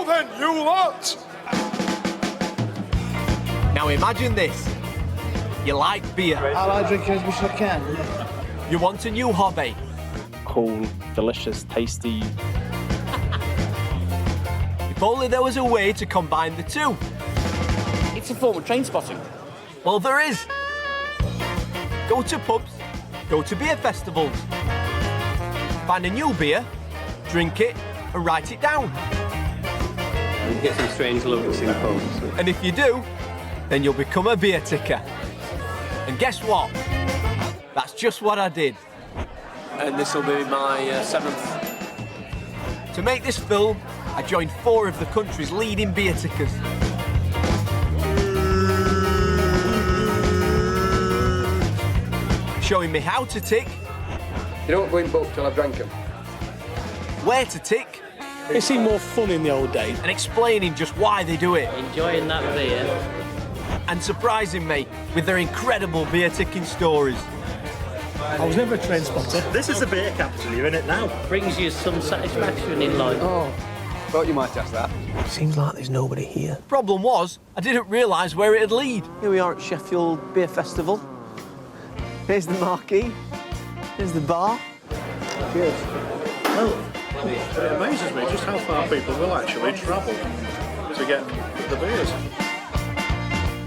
then, you lot! Now imagine this. You like beer. I like drinking as much as I can. You want a new hobby. Cool, delicious, tasty. If only there was a way to combine the two. It's a form of train spotting. Well, there is. Go to pubs, go to beer festivals. Find a new beer, drink it, and write it down. You get some strange looks in pubs. And if you do, then you'll become a beer ticker. And guess what? That's just what I did. And this will be my 7th. To make this film, I joined 4 of the country's leading beer tickers. Showing me how to tick. You don't go in book till I've drank them. Where to tick. It seemed more fun in the old days. And explaining just why they do it. Enjoying that beer. And surprising me with their incredible beer ticking stories. I was never a train spotter. This is the beer capital, you're in it now. Brings you some satisfaction in life. Oh, thought you might ask that. Seems like there's nobody here. Problem was, I didn't realise where it'd lead. Here we are at Sheffield Beer Festival. Here's the marquee. Here's the bar. Cheers. Well, it amazes me just how far people will actually travel to get the beers.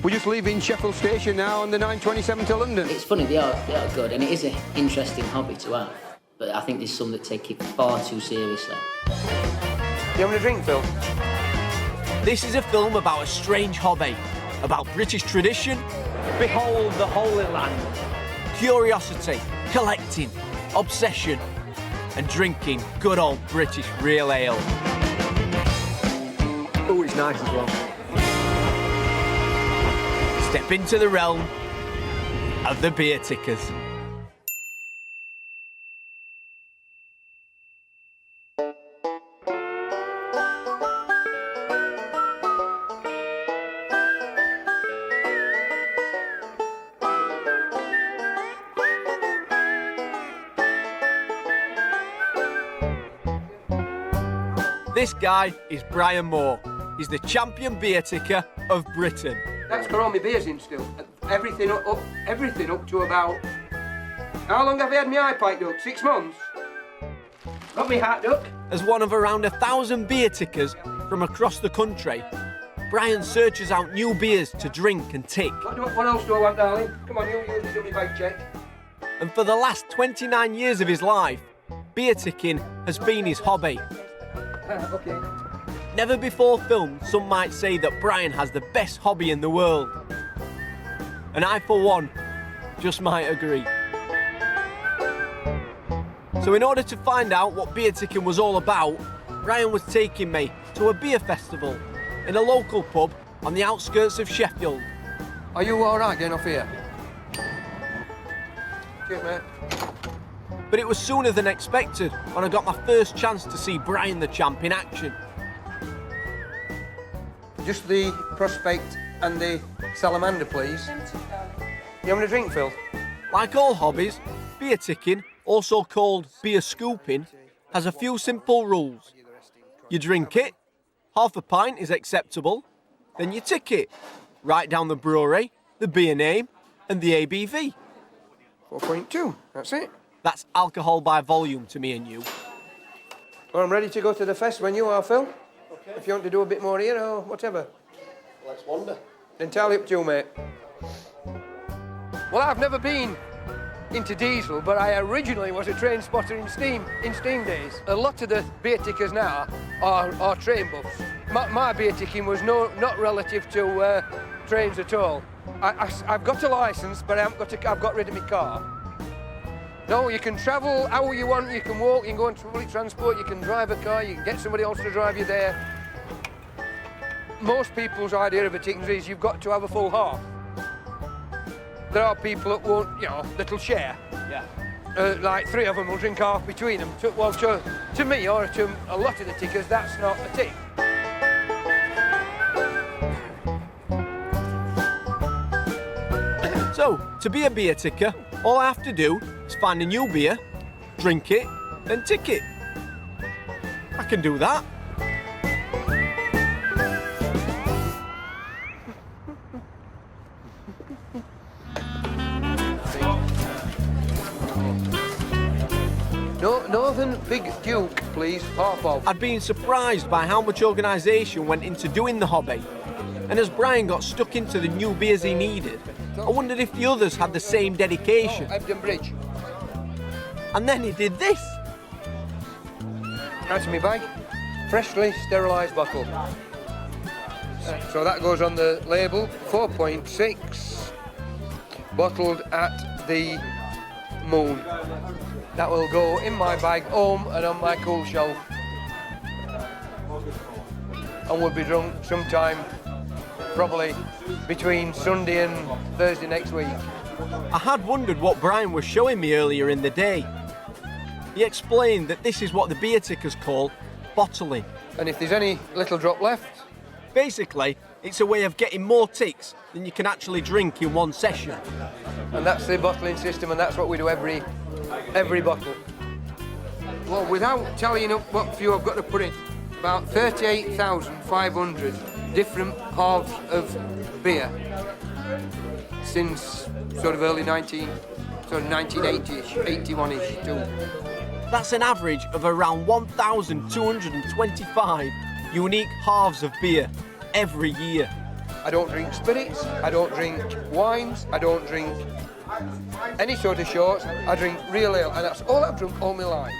We're just leaving Sheffield Station now on the 9:27 to London. It's funny, they are good, and it is an interesting hobby to have. But I think there's some that take it far too seriously. You having a drink, Phil? This is a film about a strange hobby, about British tradition. Behold the Holy Land. Curiosity, collecting, obsession, and drinking good old British real ale. Oh, it's nice as well. Step into the realm of the beer tickers. This guy is Brian Moore. He's the Champion Beerticker of Britain. That's got all my beers in still. Everything up to about... How long have I had my eye pike duck? 6 months? Got me hat duck. As one of around 1,000 beer tickers from across the country, Brian searches out new beers to drink and tick. What else do I want, darling? Come on, you do me bag check. And for the last 29 years of his life, beer ticking has been his hobby. Okay. Never before filmed, some might say that Brian has the best hobby in the world. And I, for one, just might agree. So in order to find out what beer ticking was all about, Brian was taking me to a beer festival in a local pub on the outskirts of Sheffield. Are you all right getting off here? Cheers, mate. But it was sooner than expected when I got my first chance to see Brian the Champ in action. Just the prospect and the salamander, please. You having a drink, Phil? Like all hobbies, beer ticking, also called beer scooping, has a few simple rules. You drink it, half a pint is acceptable, then you tick it. Write down the brewery, the beer name, and the ABV. 4.2, that's it. That's alcohol by volume to me and you. Well, I'm ready to go to the fest when you are, Phil. Okay. If you want to do a bit more here or whatever. Let's wander. Entirely up to you, mate. Well, I've never been into diesel, but I originally was a train spotter in steam days. A lot of the beer tickers now are train buffs. My beer ticking was not relative to trains at all. I've got a licence, but I've got rid of my car. No, you can travel how you want, you can walk, you can go on public transport, you can drive a car, you can get somebody else to drive you there. Most people's idea of a ticket is you've got to have a full half. There are people that won't, that'll share. Yeah. Like 3 of them will drink half between them. To me, or to a lot of the tickers, that's not a tick. So, to be a beer ticker, all I have to do is find a new beer, drink it, then tick it. I can do that. Northern Big Duke, please, half of. I'd been surprised by how much organisation went into doing the hobby. And as Brian got stuck into the new beers he needed, I wondered if the others had the same dedication. Ebden Bridge. And then he did this. Out of my bag. Freshly sterilised bottle. So that goes on the label, 4.6, bottled at the Moon. That will go in my bag home and on my cool shelf. And will be drunk sometime, probably between Sunday and Thursday next week. I had wondered what Brian was showing me earlier in the day. He explained that this is what the Beertickers call bottling. And if there's any little drop left, Basically, it's a way of getting more ticks than you can actually drink in one session. and that's the bottling system, and that's what we do every bottle. Well, without tallying up what few I've got to put in, about 38,500 different halves of beer since sort of early 1980-ish, 81-ish too. That's an average of around 1,225 unique halves of beer every year. I don't drink spirits, I don't drink wines, I don't drink any sort of shorts, I drink real ale, and that's all I've drunk all my life.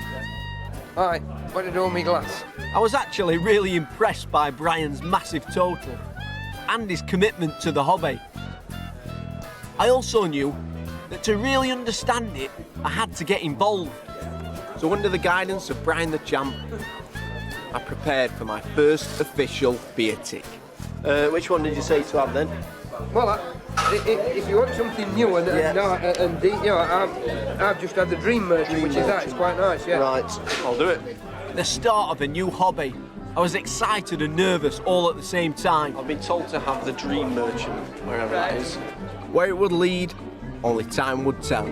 Aye, what to do with me glass? I was actually really impressed by Brian's massive total and his commitment to the hobby. I also knew that to really understand it, I had to get involved. So under the guidance of Brian the Champ, I prepared for my first official beer tick. Which one did you say to have then? Well, if you want something new and I've just had the Dream Merchant, which is that. It's quite nice, yeah. Right, I'll do it. The start of a new hobby. I was excited and nervous all at the same time. I've been told to have the Dream Merchant, wherever that is. Where it would lead, only time would tell.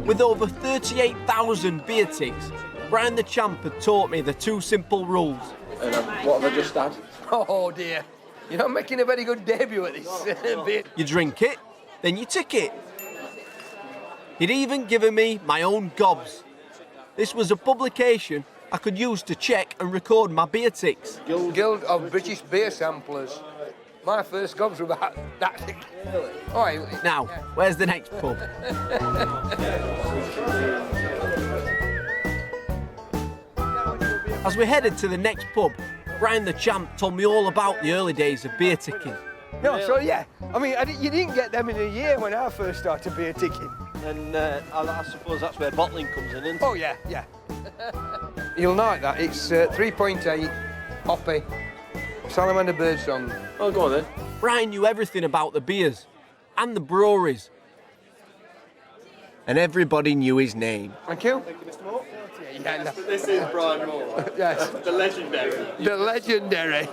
With over 38,000 beer ticks, Brian the Champ had taught me the two simple rules. And what have I just had? Oh dear, you're not making a very good debut at this beer. You drink it, then you tick it. He'd even given me my own gobs. This was a publication I could use to check and record my beer ticks. Guild of British Beer Samplers. My first gobs were about that thick. Oh, Now, where's the next pub? As we headed to the next pub, Brian the Champ told me all about the early days of beer ticking. no, so yeah. I mean, you didn't get them in a year when I first started beer ticking. And I suppose that's where bottling comes in, isn't it? Oh yeah, yeah. You'll like that. It's 3.8, hoppy, Salamander Birdsong. Oh, go on then. Brian knew everything about the beers and the breweries. And everybody knew his name. Thank you. Thank you, Mr. Moore. Yeah, no. This is Brian Moore, Yes, the legendary. the legendary.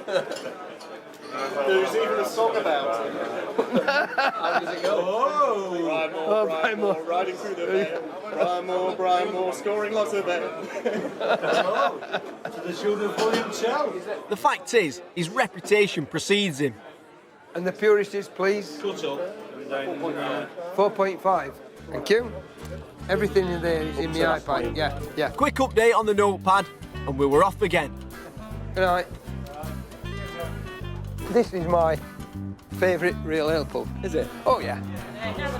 There's even a song about him. How does it go? Brian Moore, Oh, Brian Brian Moore, Moore. riding through the vale. Brian Moore, scoring lots of them. To the children of William Chell. The fact is, his reputation precedes him. And the purist is, please, Cut up. 4.5. Thank you. Everything in there is in my iPad. Yeah, yeah. Quick update on the notepad, and we were off again. Good night. This is my favourite real ale pub. Is it? Oh yeah.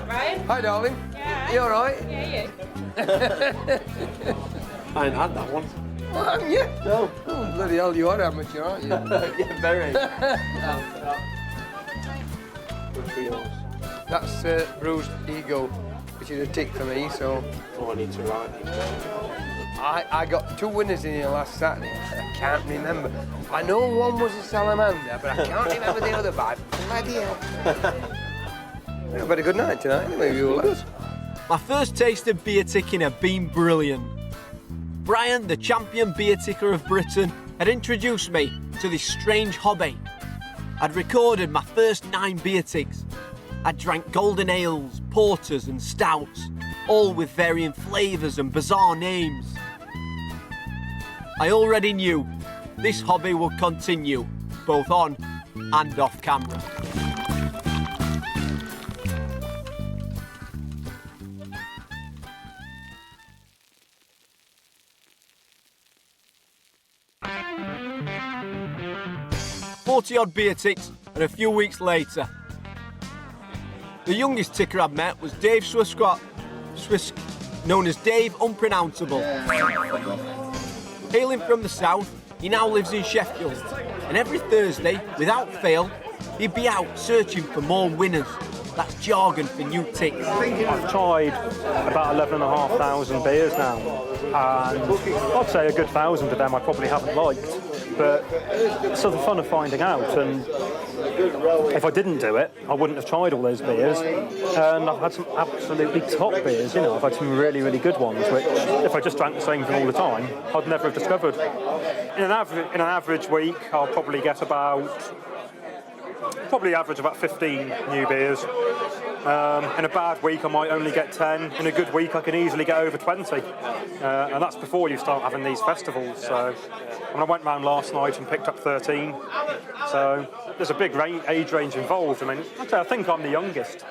Brian? Hi, darling. Yeah. You all right? Yeah, you. I ain't had that one. Well, haven't you? No. Oh, bloody hell, you are amateur, aren't you? Yeah, very. That's Bruised Ego, which is a tick for me, so... Oh, I need to write. I got 2 winners in here last Saturday. I can't remember. I know one was a salamander, but I can't remember the other bad. Bloody hell. I've had a good night tonight, anyway, you all good. My first taste of beer ticking had been brilliant. Brian, the Champion Beerticker of Britain, had introduced me to this strange hobby. I'd recorded my first 9 beer ticks. I drank golden ales, porters and stouts, all with varying flavours and bizarre names. I already knew this hobby would continue, both on and off camera. 40 odd beer ticks, and a few weeks later. The youngest ticker I'd met was Dave Swisk, known as Dave Unpronounceable. Hailing from the south, he now lives in Sheffield, and every Thursday, without fail, he'd be out searching for more winners. That's jargon for new ticks. I've tried about 11,500 beers now, and I'd say a good 1,000 of them I probably haven't liked, but it's sort of fun of finding out. And if I didn't do it, I wouldn't have tried all those beers. And I've had some absolutely top beers, you know, I've had some really, really good ones, which if I just drank the same thing all the time, I'd never have discovered. In an average week, I'll probably get average about 15 new beers. In a bad week, I might only get 10. In a good week, I can easily get over 20. And that's before you start having these festivals. So, I went round last night and picked up 13. So, there's a big age range involved. I mean, I think I'm the youngest.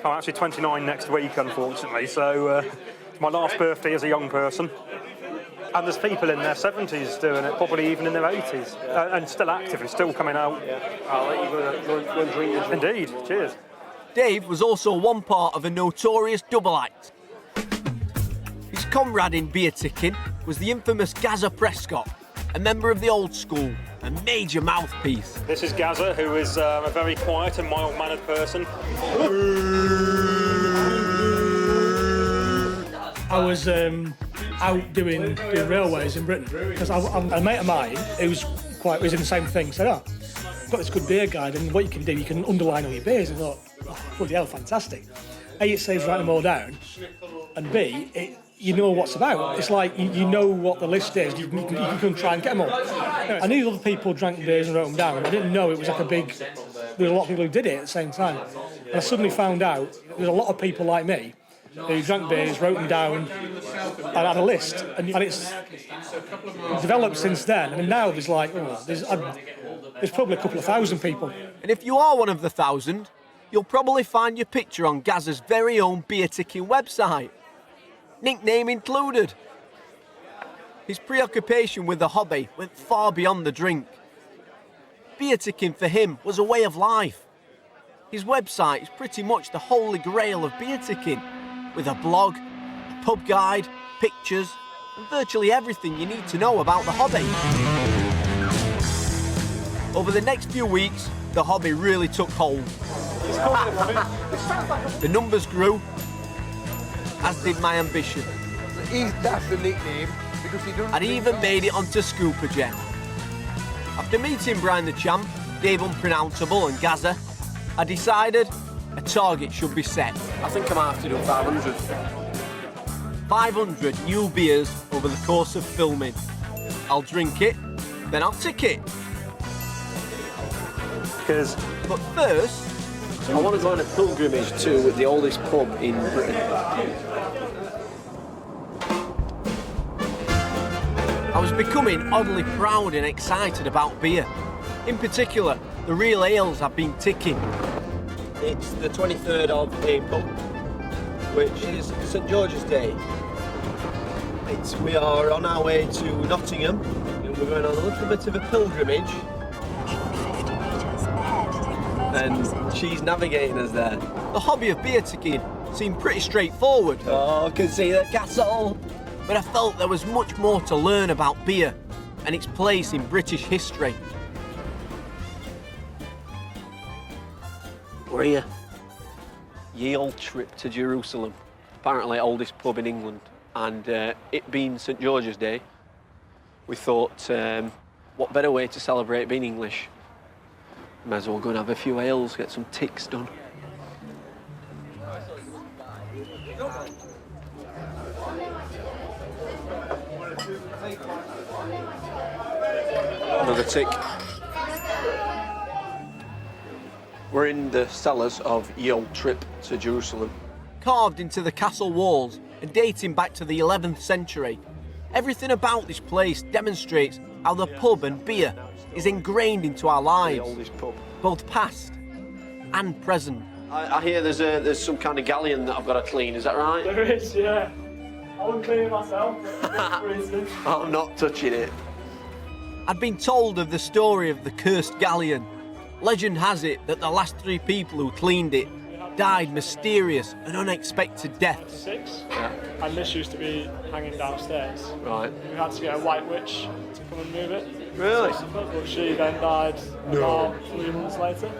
I'm actually 29 next week, unfortunately. So, it's my last birthday as a young person. And there's people in their 70s doing it, probably even in their 80s, and still active and still coming out. I'll let you go and drink. Indeed, cheers. Dave was also one part of a notorious double act. His comrade in beer ticking was the infamous Gazza Prescott, a member of the old school, a major mouthpiece. This is Gazza, who is a very quiet and mild-mannered person. I was out doing railways in Britain because a mate of mine who was in the same thing said, "Oh, I've got this good beer guide, and what you can do, you can underline all your beers." And I thought, oh, bloody hell, fantastic. A, it saves writing them all down, and B, you know what's about. It's like you know what the list is. You can try and get them all. I knew other people drank beers and wrote them down. I didn't know it was like there was a lot of people who did it at the same time. And I suddenly found out there's a lot of people like me who drank beers, wrote them down, and had a list. And it's developed since then. And now there's probably a couple of thousand people. And if you are one of the 1,000, you'll probably find your picture on Gazza's very own beer ticking website. Nickname included. His preoccupation with the hobby went far beyond the drink. Beer ticking for him was a way of life. His website is pretty much the holy grail of beer ticking, with a blog, a pub guide, pictures, and virtually everything you need to know about the hobby. Over the next few weeks, the hobby really took hold. The numbers grew, as did my ambition. That's the nickname because he doesn't. And he even made it onto Scooper Gen. After meeting Brian the Champ, Dave Unpronounceable and Gazza, I decided a target should be set. I think I might have to do 500. 500 new beers over the course of filming. I'll drink it, then I'll tick it. But first, I want to go on a pilgrimage to the oldest pub in Britain. I was becoming oddly proud and excited about beer. In particular, the real ales I've been ticking. It's the 23rd of April, which is St George's Day. We are on our way to Nottingham, and we're going on a little bit of a pilgrimage. And she's navigating us there. The hobby of beer ticking seemed pretty straightforward. Oh, I can see the castle! But I felt there was much more to learn about beer and its place in British history. We're here. Ye old trip to Jerusalem. Apparently oldest pub in England. And it being St George's Day, we thought, what better way to celebrate being English? Might as well go and have a few ales, get some ticks done. Another tick. We're in the cellars of Ye Old Trip to Jerusalem. Carved into the castle walls and dating back to the 11th century, everything about this place demonstrates how the pub and beer is ingrained into our lives, The oldest pub. both past and present. I hear there's some kind of galleon that I've got to clean, is that right? There is, yeah. I wouldn't clean it myself, for instance. I'm not touching it. I'd been told of the story of the cursed galleon Legend has it that the last 3 people who cleaned it died mysterious and unexpected deaths. 6, and this used to be hanging downstairs. Right. We had to get a white witch to come and move it. Really? But she then died about 3 months later.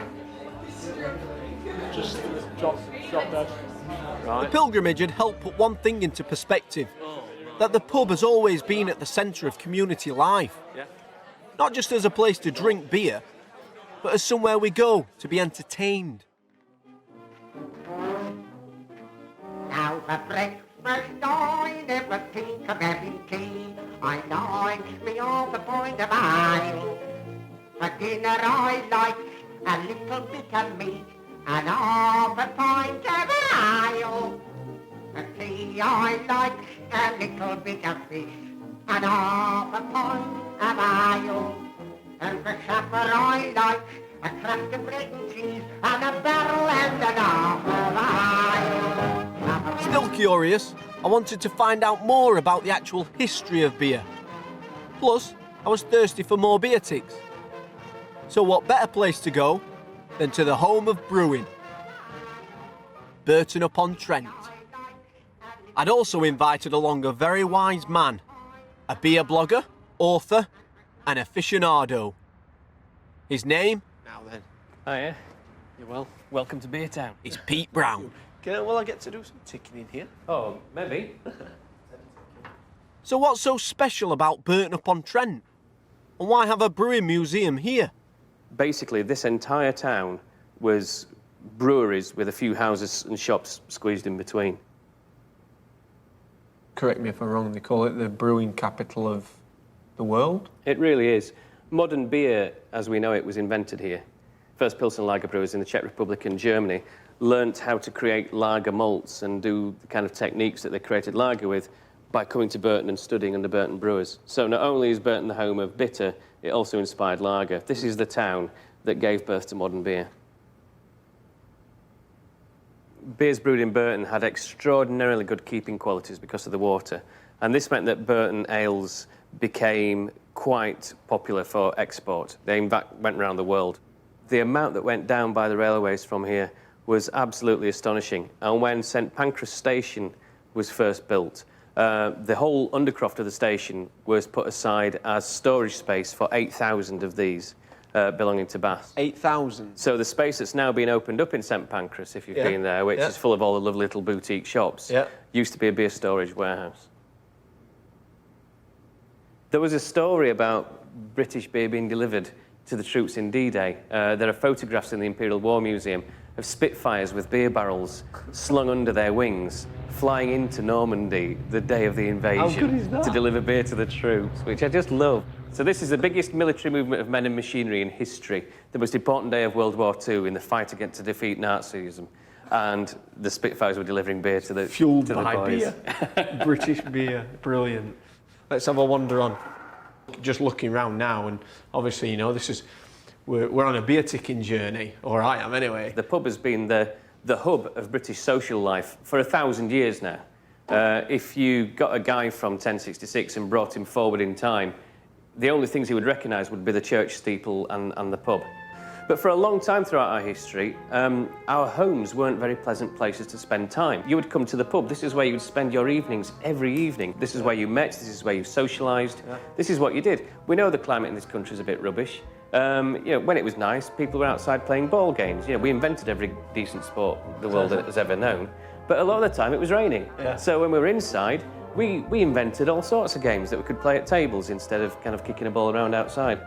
Just dropped dead. The pilgrimage had helped put one thing into perspective, that the pub has always been at the centre of community life. Not just as a place to drink beer, but as somewhere we go to be entertained. Now for breakfast I never think of having tea. I likes me all the point of ale. For dinner I like a little bit of meat and half a pint of ale. For tea I like a little bit of fish and half a pint of ale. And for supper I like a crust of bread and cheese and a barrel and a half of ale. Still curious, I wanted to find out more about the actual history of beer. Plus, I was thirsty for more beer ticks. So what better place to go than to the home of brewing, Burton-upon-Trent. I'd also invited along a very wise man, a beer blogger, author and aficionado. His name? Now then. Oh yeah? You're well. Welcome to Beer Town. Is Pete Brown. Will I get to do some ticking in here? Oh, maybe. So what's so special about Burton-upon-Trent? And why have a brewing museum here? Basically, this entire town was breweries with a few houses and shops squeezed in between. Correct me if I'm wrong, they call it the brewing capital of the world? It really is. Modern beer, as we know it, was invented here. First Pilsen lager brewers in the Czech Republic and Germany learnt how to create lager malts and do the kind of techniques that they created lager with by coming to Burton and studying under Burton brewers. So not only is Burton the home of bitter, it also inspired lager. This is the town that gave birth to modern beer. Beers brewed in Burton had extraordinarily good keeping qualities because of the water, and this meant that Burton ales became quite popular for export. They in fact went around the world. The amount that went down by the railways from here was absolutely astonishing, and when St Pancras Station was first built, the whole undercroft of the station was put aside as storage space for 8,000 of these belonging to Bath. 8,000? So the space that's now been opened up in St Pancras, if you've been there, which is full of all the lovely little boutique shops, used to be a beer storage warehouse. There was a story about British beer being delivered to the troops in D-Day. There are photographs in the Imperial War Museum of Spitfires with beer barrels slung under their wings, flying into Normandy the day of the invasion. How good is that? To deliver beer to the troops, which I just love. So this is the biggest military movement of men and machinery in history, the most important day of World War II in the fight to defeat Nazism. And the Spitfires were delivering beer to the Fueled to the by boys. beer. British beer, brilliant. Let's have a wander on. Just looking around now, and obviously, you know, we're on a beer ticking journey, or I am anyway. The pub has been the hub of British social life for 1,000 years now. If you got a guy from 1066 and brought him forward in time, the only things he would recognise would be the church steeple and the pub. But for a long time throughout our history, our homes weren't very pleasant places to spend time. You would come to the pub. This is where you would spend your evenings every evening. This is where you met. This is where you socialised. This is what you did. We know the climate in this country is a bit rubbish. You know, when it was nice, people were outside playing ball games. You know, we invented every decent sport the world has ever known. But a lot of the time, it was raining. So when we were inside, we invented all sorts of games that we could play at tables instead of kind of kicking a ball around outside.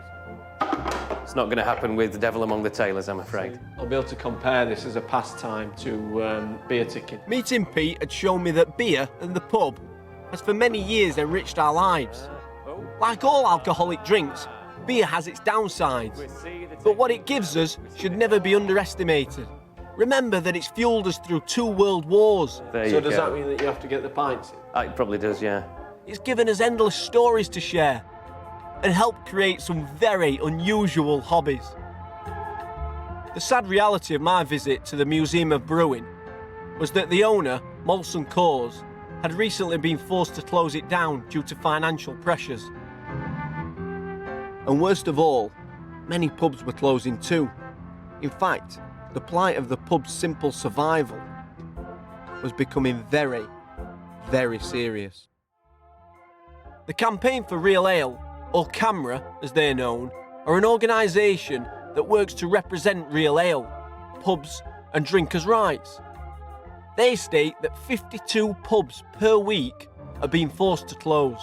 It's not going to happen with The Devil Among the Tailors, I'm afraid. I'll be able to compare this as a pastime to beer ticking. Meeting Pete had shown me that beer and the pub has for many years enriched our lives. Like all alcoholic drinks, beer has its downsides, but what it gives us should never be underestimated. Remember that it's fueled us through 2 world wars. So does that mean that you have to get the pints in? It probably does, yeah. It's given us endless stories to share and helped create some very unusual hobbies. The sad reality of my visit to the Museum of Brewing was that the owner, Molson Coors, had recently been forced to close it down due to financial pressures. And worst of all, many pubs were closing too. In fact, the plight of the pub's simple survival was becoming very, very serious. The Campaign for Real Ale, or CAMRA as they're known, are an organisation that works to represent real ale, pubs and drinkers' rights. They state that 52 pubs per week are being forced to close.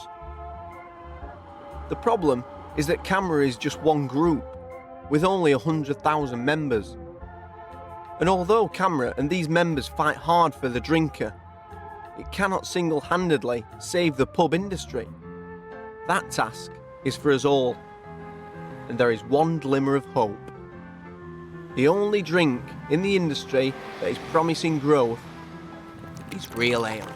The problem is that CAMRA is just one group, with only 100,000 members. And although CAMRA and these members fight hard for the drinker, it cannot single-handedly save the pub industry. That task is for us all. And there is one glimmer of hope. The only drink in the industry that is promising growth is real ale.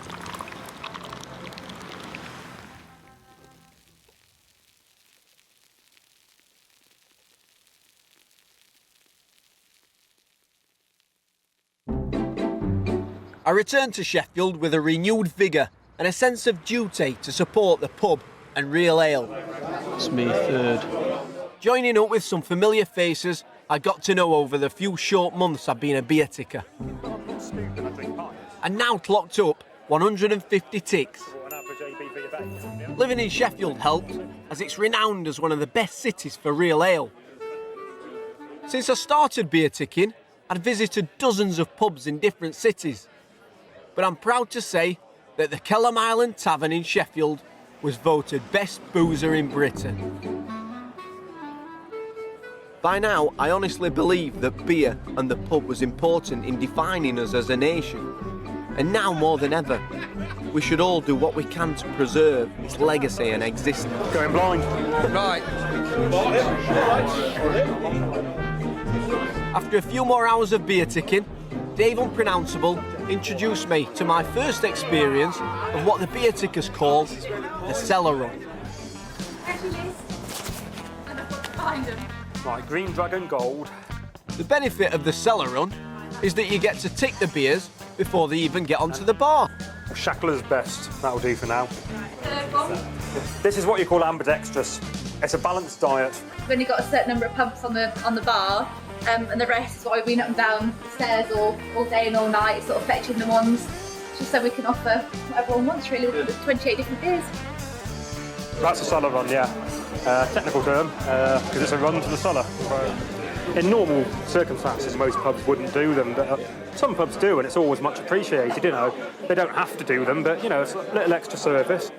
I returned to Sheffield with a renewed vigour and a sense of duty to support the pub and real ale. It's me third. Joining up with some familiar faces I got to know over the few short months I've been a beer ticker. And now clocked up 150 ticks. Living in Sheffield helped, as it's renowned as one of the best cities for real ale. Since I started beer ticking, I'd visited dozens of pubs in different cities. But I'm proud to say that the Kelham Island Tavern in Sheffield was voted best boozer in Britain. By now, I honestly believe that beer and the pub was important in defining us as a nation. And now more than ever, we should all do what we can to preserve its legacy and existence. Going blind. Right. After a few more hours of beer ticking, Dave Unpronounceable introduced me to my first experience of what the beer tickers call the cellar run. Right, Green Dragon Gold. The benefit of the cellar run is that you get to tick the beers before they even get onto the bar. Shackler's Best, that'll do for now. This is what you call ambidextrous. It's a balanced diet. We've only got a certain number of pumps on the bar, and the rest is what we've been up and down the stairs all day and all night, sort of fetching the ones, just so we can offer what everyone wants really, with 28 different beers. That's a cellar run, yeah. Technical term, because it's a run to the cellar. In normal circumstances, most pubs wouldn't do them, but some pubs do, and it's always much appreciated, you know. They don't have to do them, but, you know, it's a little extra service.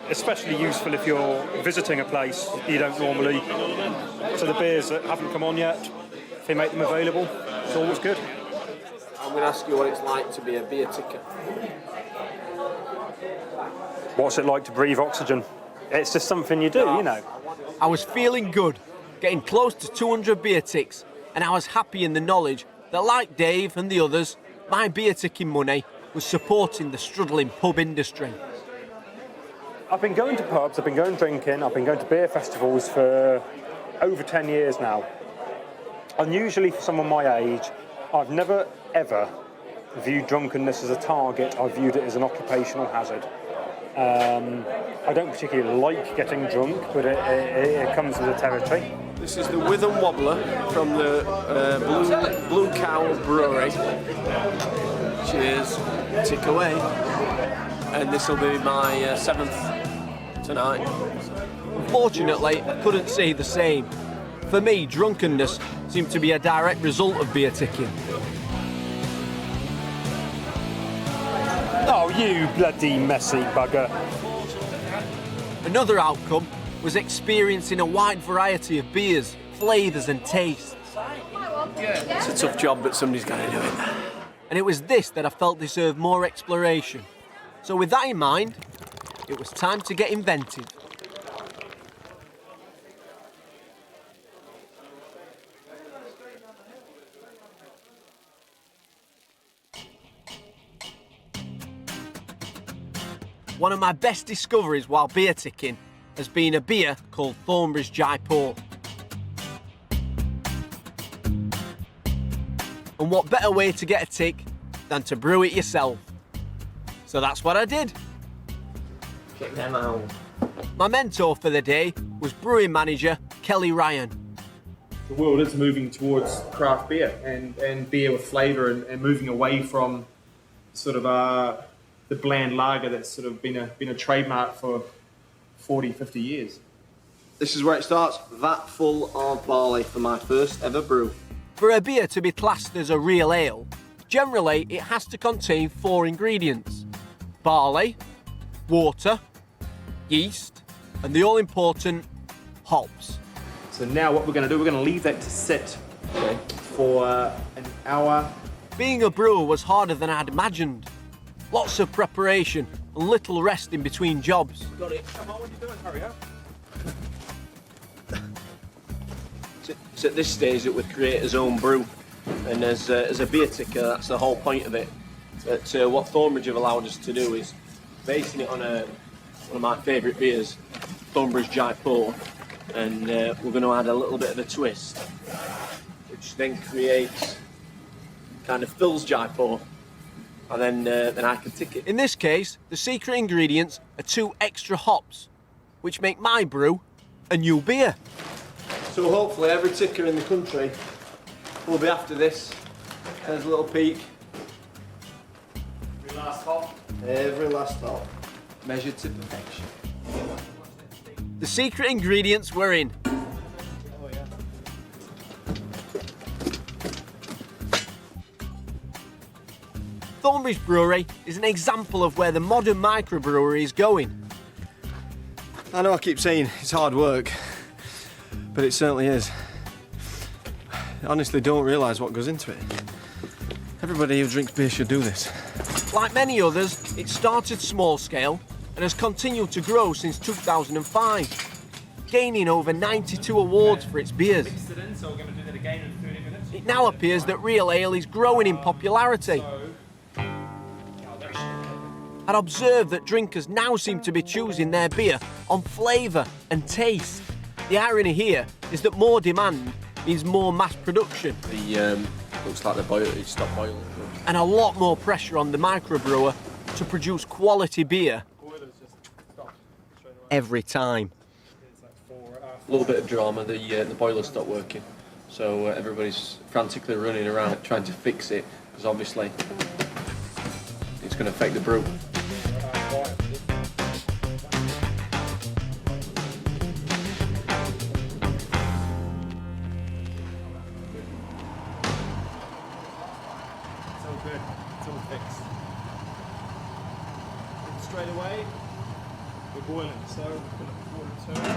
Especially useful if you're visiting a place you don't normally. So the beers that haven't come on yet, if they make them available, it's always good. I'm going to ask you what it's like to be a beer ticker. What's it like to breathe oxygen? It's just something you do, you know. I was feeling good, getting close to 200 beer ticks, and I was happy in the knowledge that, like Dave and the others, my beer ticking money was supporting the struggling pub industry. I've been going to pubs, I've been going drinking, I've been going to beer festivals for over 10 years now. Unusually for someone my age, I've never, ever viewed drunkenness as a target. I've viewed it as an occupational hazard. I don't particularly like getting drunk, but it comes with the territory. This is the Witham Wobbler from the Blue Cow Brewery. Cheers. Tick away. And this will be my seventh tonight. Unfortunately, I couldn't say the same. For me, drunkenness seemed to be a direct result of beer ticking. Oh, you bloody messy bugger. Another outcome was experiencing a wide variety of beers, flavours and tastes. It's a tough job, but somebody's got to do it. And it was this that I felt deserved more exploration. So with that in mind, it was time to get inventive. One of my best discoveries while beer ticking has been a beer called Thornbury's Jaipur. And what better way to get a tick than to brew it yourself? So that's what I did. Check them out. My mentor for the day was brewing manager Kelly Ryan. the world is moving towards craft beer and beer with flavour and moving away from sort of the bland lager that's sort of been a trademark for 40, 50 years. This is where it starts, vat full of barley for my first ever brew. For a beer to be classed as a real ale, generally it has to contain 4 ingredients: barley, water, yeast, and the all-important hops. So now what we're going to do, we're going to leave that to sit for an hour. Being a brewer was harder than I'd imagined. Lots of preparation and little rest in between jobs. Got it. Come on, what are you doing? Hurry up. It's at this stage that we create his own brew, and as a beer ticker, that's the whole point of it. But what Thornbridge have allowed us to do is basing it on one of my favourite beers, Thornbridge Jaipur, and we're going to add a little bit of a twist, which then creates kind of fills Jaipur, and then I can tick it. In this case, the secret ingredients are 2 extra hops, which make my brew a new beer. So hopefully every ticker in the country will be after this. There's a little peek. Every last hop. Every last hop. Measured to perfection. The secret ingredients were in. Thornbridge Brewery is an example of where the modern microbrewery is going. I know I keep saying it's hard work, but it certainly is. I honestly don't realise what goes into it. Everybody who drinks beer should do this. Like many others, it started small scale and has continued to grow since 2005, gaining over 92 awards for its beers. It now appears that real ale is growing in popularity. I'd observed that drinkers now seem to be choosing their beer on flavour and taste. The irony here is that more demand means more mass production. Looks like it stopped boiling. And a lot more pressure on the microbrewer to produce quality beer every time. A little bit of drama, the boiler stopped working, so everybody's frantically running around trying to fix it, because obviously it's going to affect the brew. It's all good. It's all fixed. And straight away, we're boiling, so we're going to turn.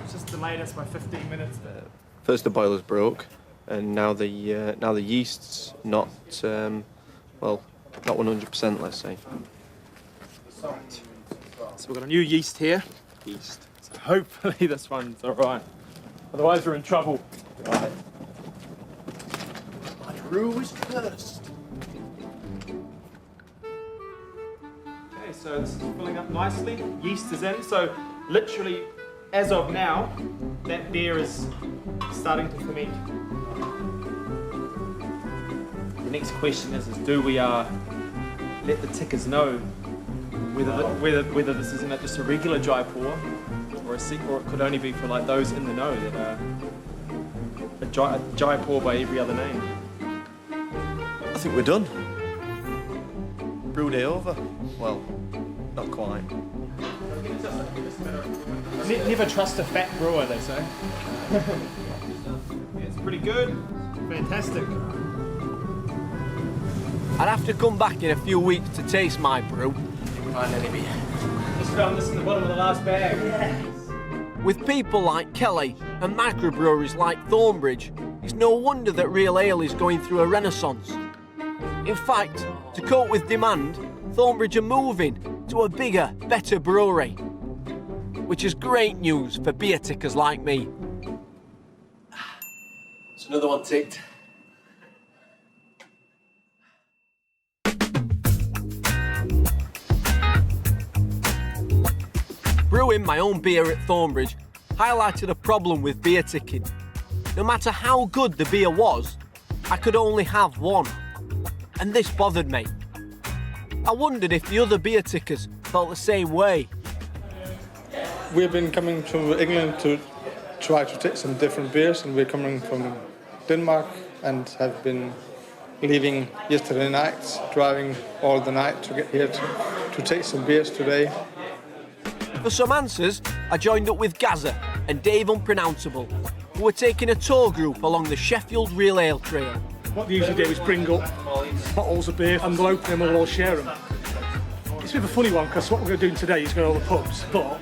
It's just delayed us by 15 minutes there. First the boiler's broke, and now the yeast's not well, not 100%, let's say. So we've got a new yeast here. Yeast. So hopefully this one's all right. Otherwise we're in trouble. Right. My brew is cursed. Okay, so this is filling up nicely. Yeast is in, so literally as of now, that beer is starting to ferment. The next question is do we let the tickers know whether this isn't just a regular Jaipur or it could only be for like those in the know that are a Jaipur by every other name. I think we're done. Brew day over. Well, not quite. Never trust a fat brewer, they say. Yeah, it's pretty good. Fantastic. I'd have to come back in a few weeks to taste my brew. Find any beer. Just found this in the bottom of the last bag. Yes. With people like Kelly and microbreweries like Thornbridge, it's no wonder that real ale is going through a renaissance. In fact, to cope with demand, Thornbridge are moving to a bigger, better brewery, which is great news for beer tickers like me. It's another one ticked. Brewing my own beer at Thornbridge highlighted a problem with beer ticking. No matter how good the beer was, I could only have one. And this bothered me. I wondered if the other beer tickers felt the same way. We've been coming to England to try to take some different beers, and we're coming from Denmark and have been leaving yesterday night, driving all the night to get here to take some beers today. For some answers, I joined up with Gaza and Dave Unpronounceable, who were taking a tour group along the Sheffield Real Ale Trail. What they usually do is bring up bottles of beer and we'll open them and we'll all share them. It's a bit of a funny one because what we're going to do today is go to all the pubs, but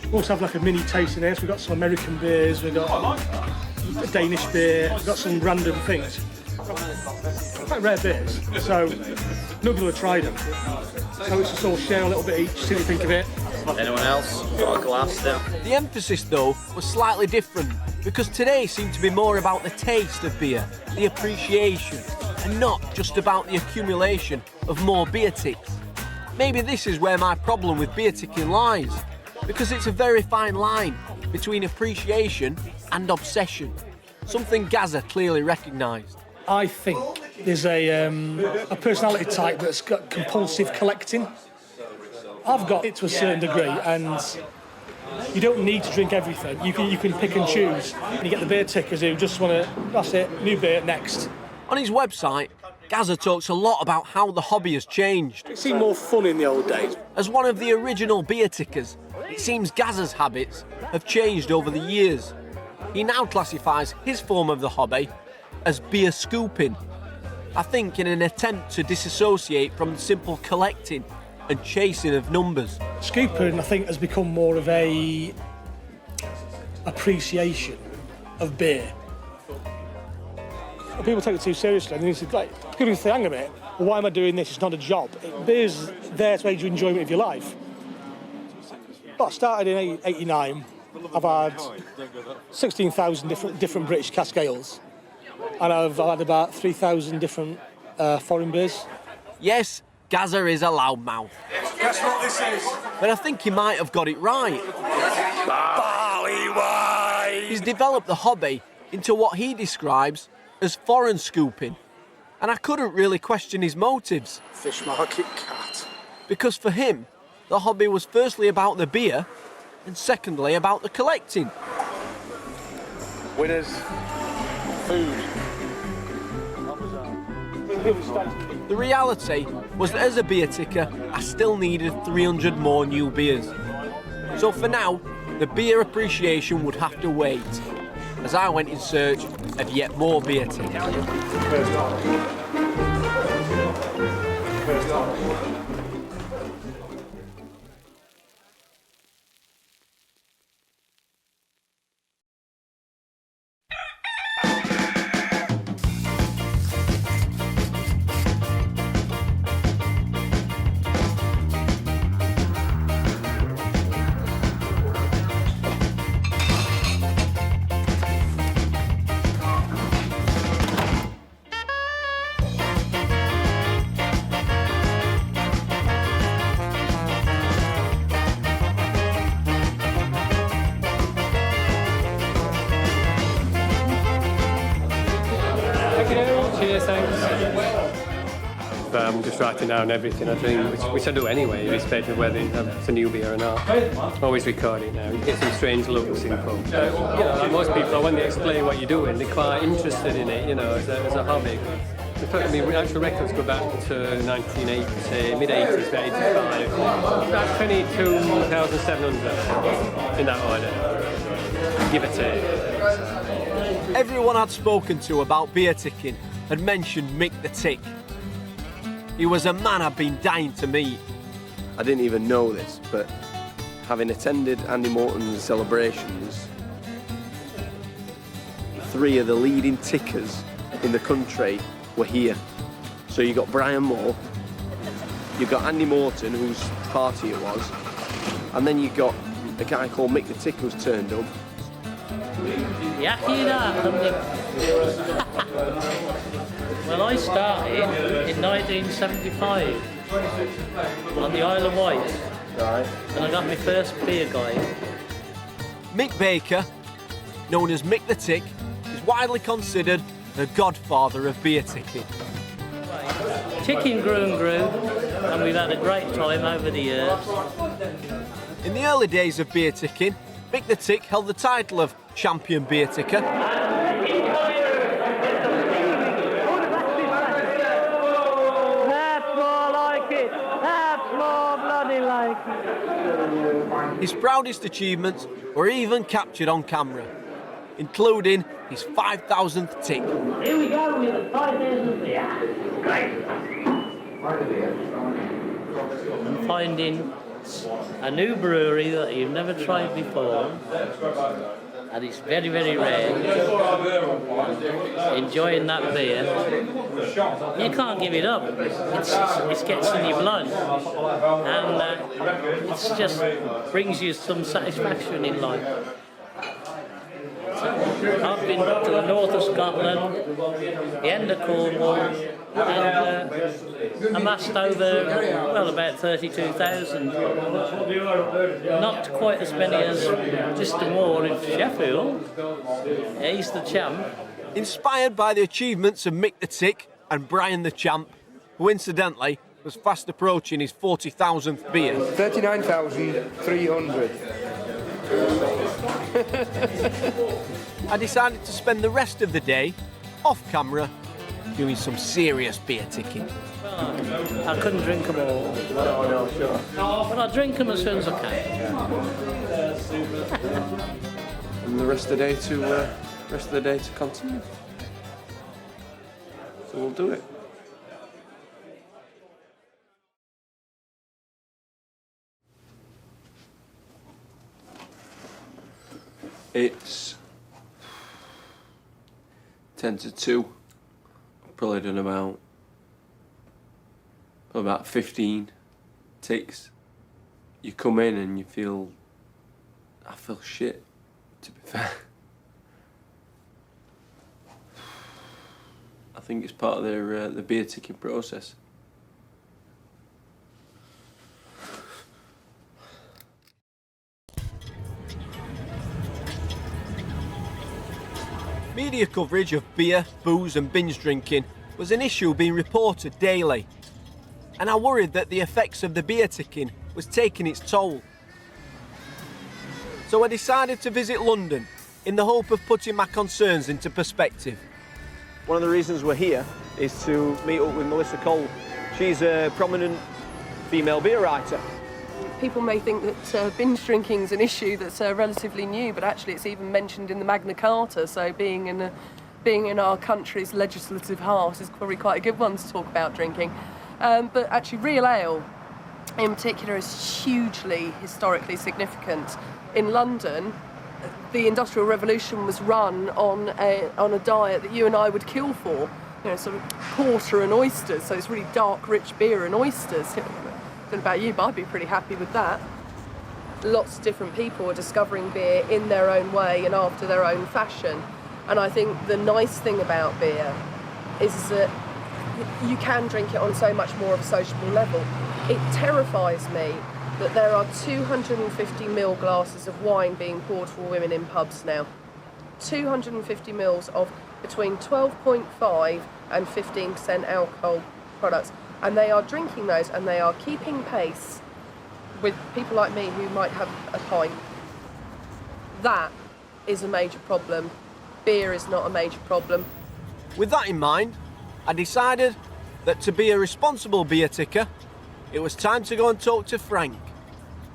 we also have like a mini tasting here. So we've got some American beers, we've got a Danish beer, we've got some random things. Quite rare beers, so nobody will have tried them. So it's just all share a little bit each, see what you think of it. Anyone else? Got a glass there. The emphasis, though, was slightly different, because today seemed to be more about the taste of beer, the appreciation, and not just about the accumulation of more beer ticks. Maybe this is where my problem with beer ticking lies, because it's a very fine line between appreciation and obsession, something Gaza clearly recognised. I think there's a personality type that's got compulsive collecting. I've got it to a certain degree, and you don't need to drink everything. You can pick and choose. You get the beer tickers who just want to, that's it, new beer, next. On his website, Gaza talks a lot about how the hobby has changed. It seemed more fun in the old days. As one of the original beer tickers, it seems Gaza's habits have changed over the years. He now classifies his form of the hobby as beer scooping, I think in an attempt to disassociate from simple collecting and chasing of numbers. Scooping, I think, has become more of a appreciation of beer. People take it too seriously, and it's like, people think, hang a minute, well, why am I doing this? It's not a job. Beer's there to aid you enjoyment of your life. But I started in '89. I've had 16,000 different British cask ales, and I've had about 3,000 different foreign beers. Yes, Gaza is a loudmouth. Guess what this is? But I think he might have got it right. Barley wine! He's developed the hobby into what he describes as foreign scooping, and I couldn't really question his motives. Fish market cat. Because for him, the hobby was firstly about the beer, and secondly about the collecting. Winners, food. The reality was that as a beer ticker, I still needed 300 more new beers. So for now, the beer appreciation would have to wait, as I went in search of yet more beer tickers. I'm just writing down everything I drink, which I do anyway, irrespective of whether it's a new beer or not. Always record it now. You get some strange looks in pubs. Like most people, when they explain what you're doing, they're quite interested in it, as a hobby. In fact, actual records go back to 1980, say, mid-80s, about 85. About 22,700 in that order, give or take. Everyone I'd spoken to about beer ticking had mentioned Mick the Tick. He was a man I'd been dying to meet. I didn't even know this, but having attended Andy Morton's celebrations, 3 of the leading tickers in the country were here. So you got Brian Moore, you got Andy Morton, whose party it was, and then you got a guy called Mick the Tick who's turned up. Well, I started in 1975 on the Isle of Wight, and I got my first beer guide. Mick Baker, known as Mick the Tick, is widely considered the godfather of beer ticking. Ticking grew and grew, and we've had a great time over the years. In the early days of beer ticking, Mick the Tick held the title of Champion Beerticker. That's more like it. That's more bloody like it. His proudest achievements were even captured on camera, including his 5,000th tick. Here we go with the 5,000th beer. Great. I'm finding a new brewery that you've never tried before, and it's very, very rare. Enjoying that beer, you can't give it up. It gets in your blood, and it just brings you some satisfaction in life. I've been to the north of Scotland, the end of Cornwall, and amassed over, well, about 32,000. Not quite as many as Mr. Moore in Sheffield. He's the champ. Inspired by the achievements of Mick the Tick and Brian the Champ, who incidentally was fast approaching his 40,000th beer. 39,300. I decided to spend the rest of the day, off camera, doing some serious beer ticking. I couldn't drink them all. No, sure. But I drink them as soon as I can. And the rest of the day to continue. So we'll do it. It's 10 to 2. I've probably done about 15 ticks. You come in and I feel shit, to be fair. I think it's part of the beer ticking process. Media coverage of beer, booze and binge drinking was an issue being reported daily, and I worried that the effects of the beer ticking was taking its toll. So I decided to visit London in the hope of putting my concerns into perspective. One of the reasons we're here is to meet up with Melissa Cole. She's a prominent female beer writer. People may think that binge drinking is an issue that's relatively new, but actually it's even mentioned in the Magna Carta, so being in our country's legislative heart is probably quite a good one to talk about drinking. But actually real ale in particular is hugely historically significant. In London, the Industrial Revolution was run on a diet that you and I would kill for, sort of porter and oysters, so it's really dark, rich beer and oysters. I don't know about you, but I'd be pretty happy with that. Lots of different people are discovering beer in their own way and after their own fashion. And I think the nice thing about beer is that you can drink it on so much more of a sociable level. It terrifies me that there are 250ml glasses of wine being poured for women in pubs now. 250 mils of between 12.5 and 15% alcohol products. And they are drinking those and they are keeping pace with people like me who might have a pint. That is a major problem. Beer is not a major problem. With that in mind, I decided that to be a responsible beer ticker, it was time to go and talk to Frank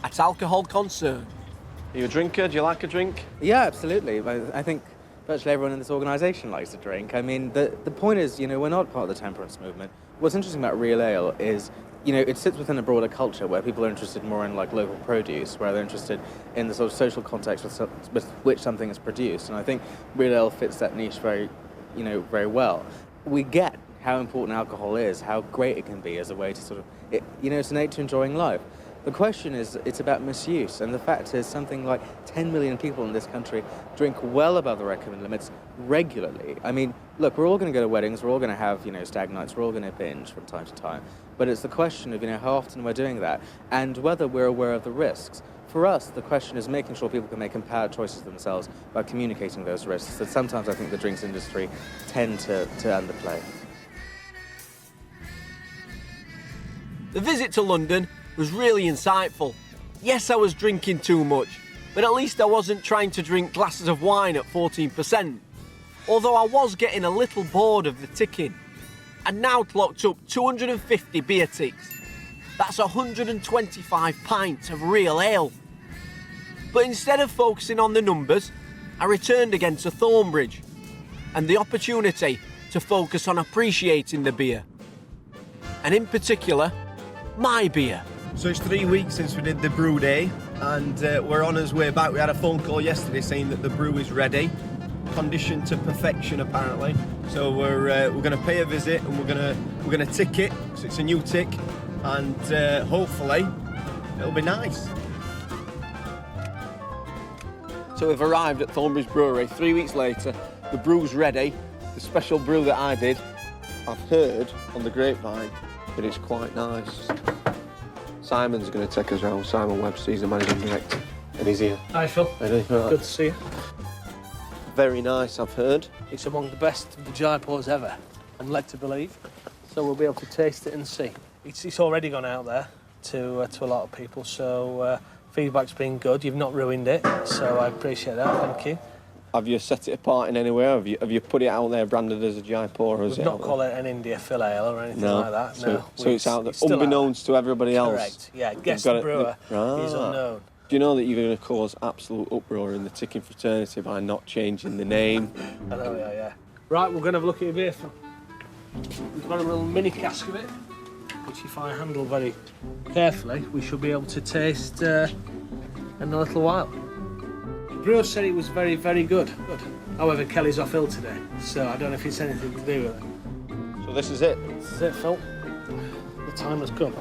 at Alcohol Concern. Are you a drinker? Do you like a drink? Yeah, absolutely. I think virtually everyone in this organisation likes to drink. I mean, the point is, we're not part of the temperance movement. What's interesting about real ale is, it sits within a broader culture where people are interested more in local produce, where they're interested in the sort of social context with which something is produced. And I think real ale fits that niche very well. We get how important alcohol is, how great it can be as a way to it's innate to enjoying life. The question is, it's about misuse, and the fact is something like 10 million people in this country drink well above the recommended limits regularly. I mean, look, we're all going to go to weddings, we're all going to have, stag nights, we're all going to binge from time to time. But it's the question of, how often we're doing that, and whether we're aware of the risks. For us, the question is making sure people can make empowered choices themselves by communicating those risks that sometimes I think the drinks industry tend to underplay. The visit to London was really insightful. Yes, I was drinking too much, but at least I wasn't trying to drink glasses of wine at 14%, although I was getting a little bored of the ticking. I'd now clocked up 250 beer ticks. That's 125 pints of real ale. But instead of focusing on the numbers, I returned again to Thornbridge and the opportunity to focus on appreciating the beer. And in particular, my beer. So it's 3 weeks since we did the brew day, and we're on our way back. We had a phone call yesterday saying that the brew is ready, conditioned to perfection apparently. So we're going to pay a visit and we're gonna tick it. So it's a new tick, and hopefully it'll be nice. So we've arrived at Thornbridge Brewery 3 weeks later. The brew's ready. The special brew that I did, I've heard on the grapevine that it's quite nice. Simon's going to take us around. Simon Webster, he's the managing director, and he's here. Hi, Phil. Good to see you. Very nice, I've heard. It's among the best of the Jaipurs ever, I'm led to believe. So we'll be able to taste it and see. It's already gone out there to a lot of people, so feedback's been good. You've not ruined it, so I appreciate that. Thank you. Have you set it apart in any way? Have you put it out there branded as a Jaipur? Or We've not called it an India Phil Ale or anything like that. So it's out there, unbeknownst to everybody else. Correct. Yeah, guess the brewer is unknown. Do you know that you're going to cause absolute uproar in the ticking fraternity by not changing the name? I know, yeah. Right, we're going to have a look at your beer, Phil. We've got a little mini cask of it, which if I handle very carefully, we should be able to taste in a little while. The brewer said it was very, very good. However, Kelly's off ill today, so I don't know if it's anything to do with it. So this is it? This is it, Phil. The time has come.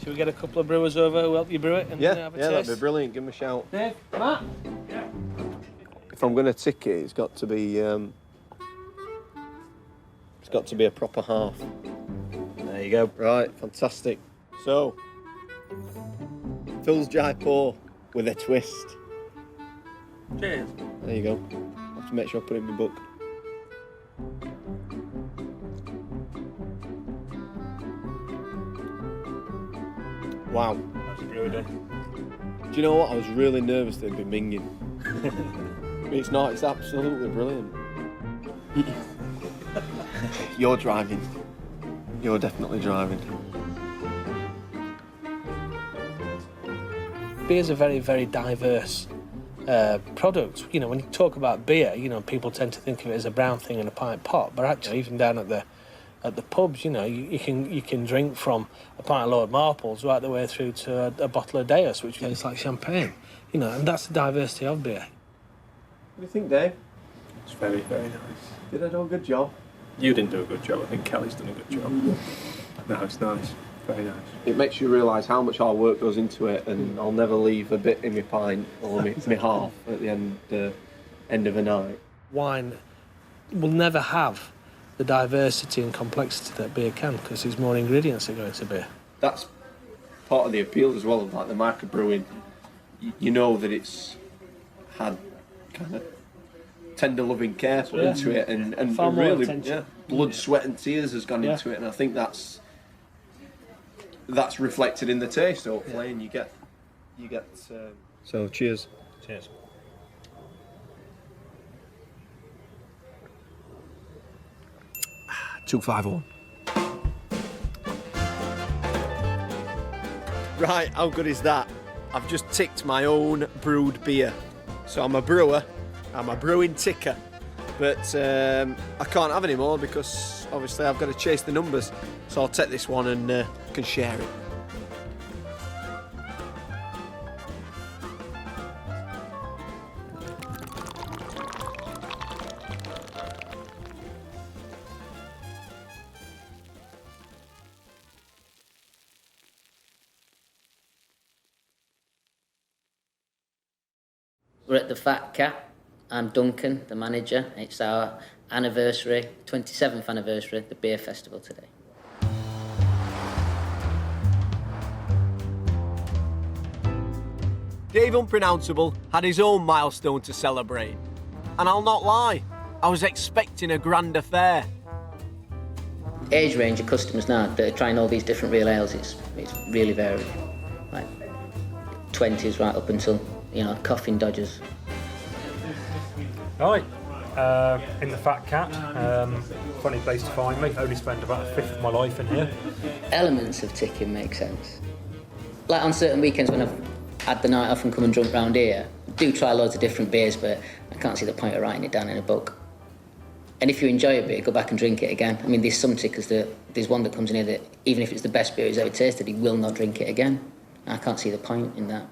Should we get a couple of brewers over who help you brew it and have a taste? That'd be brilliant. Give them a shout. Dave, Matt? Yeah. If I'm going to tick it, it's got to be a proper half. There you go. Right, fantastic. So, Phil's Jaipur with a twist. Cheers. There you go. I have to make sure I put it in my book. Wow. How's the brewer doing? Do you know what? I was really nervous that it'd be minging. It's not. It's absolutely brilliant. You're driving. You're definitely driving. Beer's a very, very diverse product. You know, when you talk about beer, you know, people tend to think of it as a brown thing in a pint pot, but actually, even down at the pubs, you know, you can drink from a pint of Lord Marples right the way through to a bottle of Deus, which tastes like champagne. You know, and that's the diversity of beer. What do you think, Dave? It's very, very nice. Did I do a good job? You didn't do a good job. I think Kelly's done a good job. No, it's nice. Very nice. It makes you realise how much hard work goes into it, and I'll never leave a bit in my pint or my half at the end of a night. Wine will never have the diversity and complexity that beer can, because there's more ingredients that go into beer. That's part of the appeal as well of like the microbrewing. You know that it's had kind of tender loving care put into it, and far more really attention. Blood, sweat and tears has gone into it, and I think that's reflected in the taste hopefully, and you get so cheers. Cheers. $2.51. Right, how good is that? I've just ticked my own brewed beer. So I'm a brewer, I'm a brewing ticker, but I can't have any more because obviously I've got to chase the numbers. So I'll take this one and can share it. We're at the Fat Cat. I'm Duncan, the manager. It's our anniversary, 27th anniversary of the beer festival today. Dave Unpronounceable had his own milestone to celebrate. And I'll not lie, I was expecting a grand affair. Age range of customers now that are trying all these different real ales, it's really varied. Like 20s right up until, you know, coffin dodgers. Right, in the Fat Cat, funny place to find me. Only spend about a fifth of my life in here. Elements of ticking make sense. Like on certain weekends when I've had the night off and come and drunk round here, I do try loads of different beers, but I can't see the point of writing it down in a book. And if you enjoy a beer, go back and drink it again. I mean, there's some tickers there's one that comes in here that even if it's the best beer he's ever tasted, he will not drink it again. I can't see the point in that.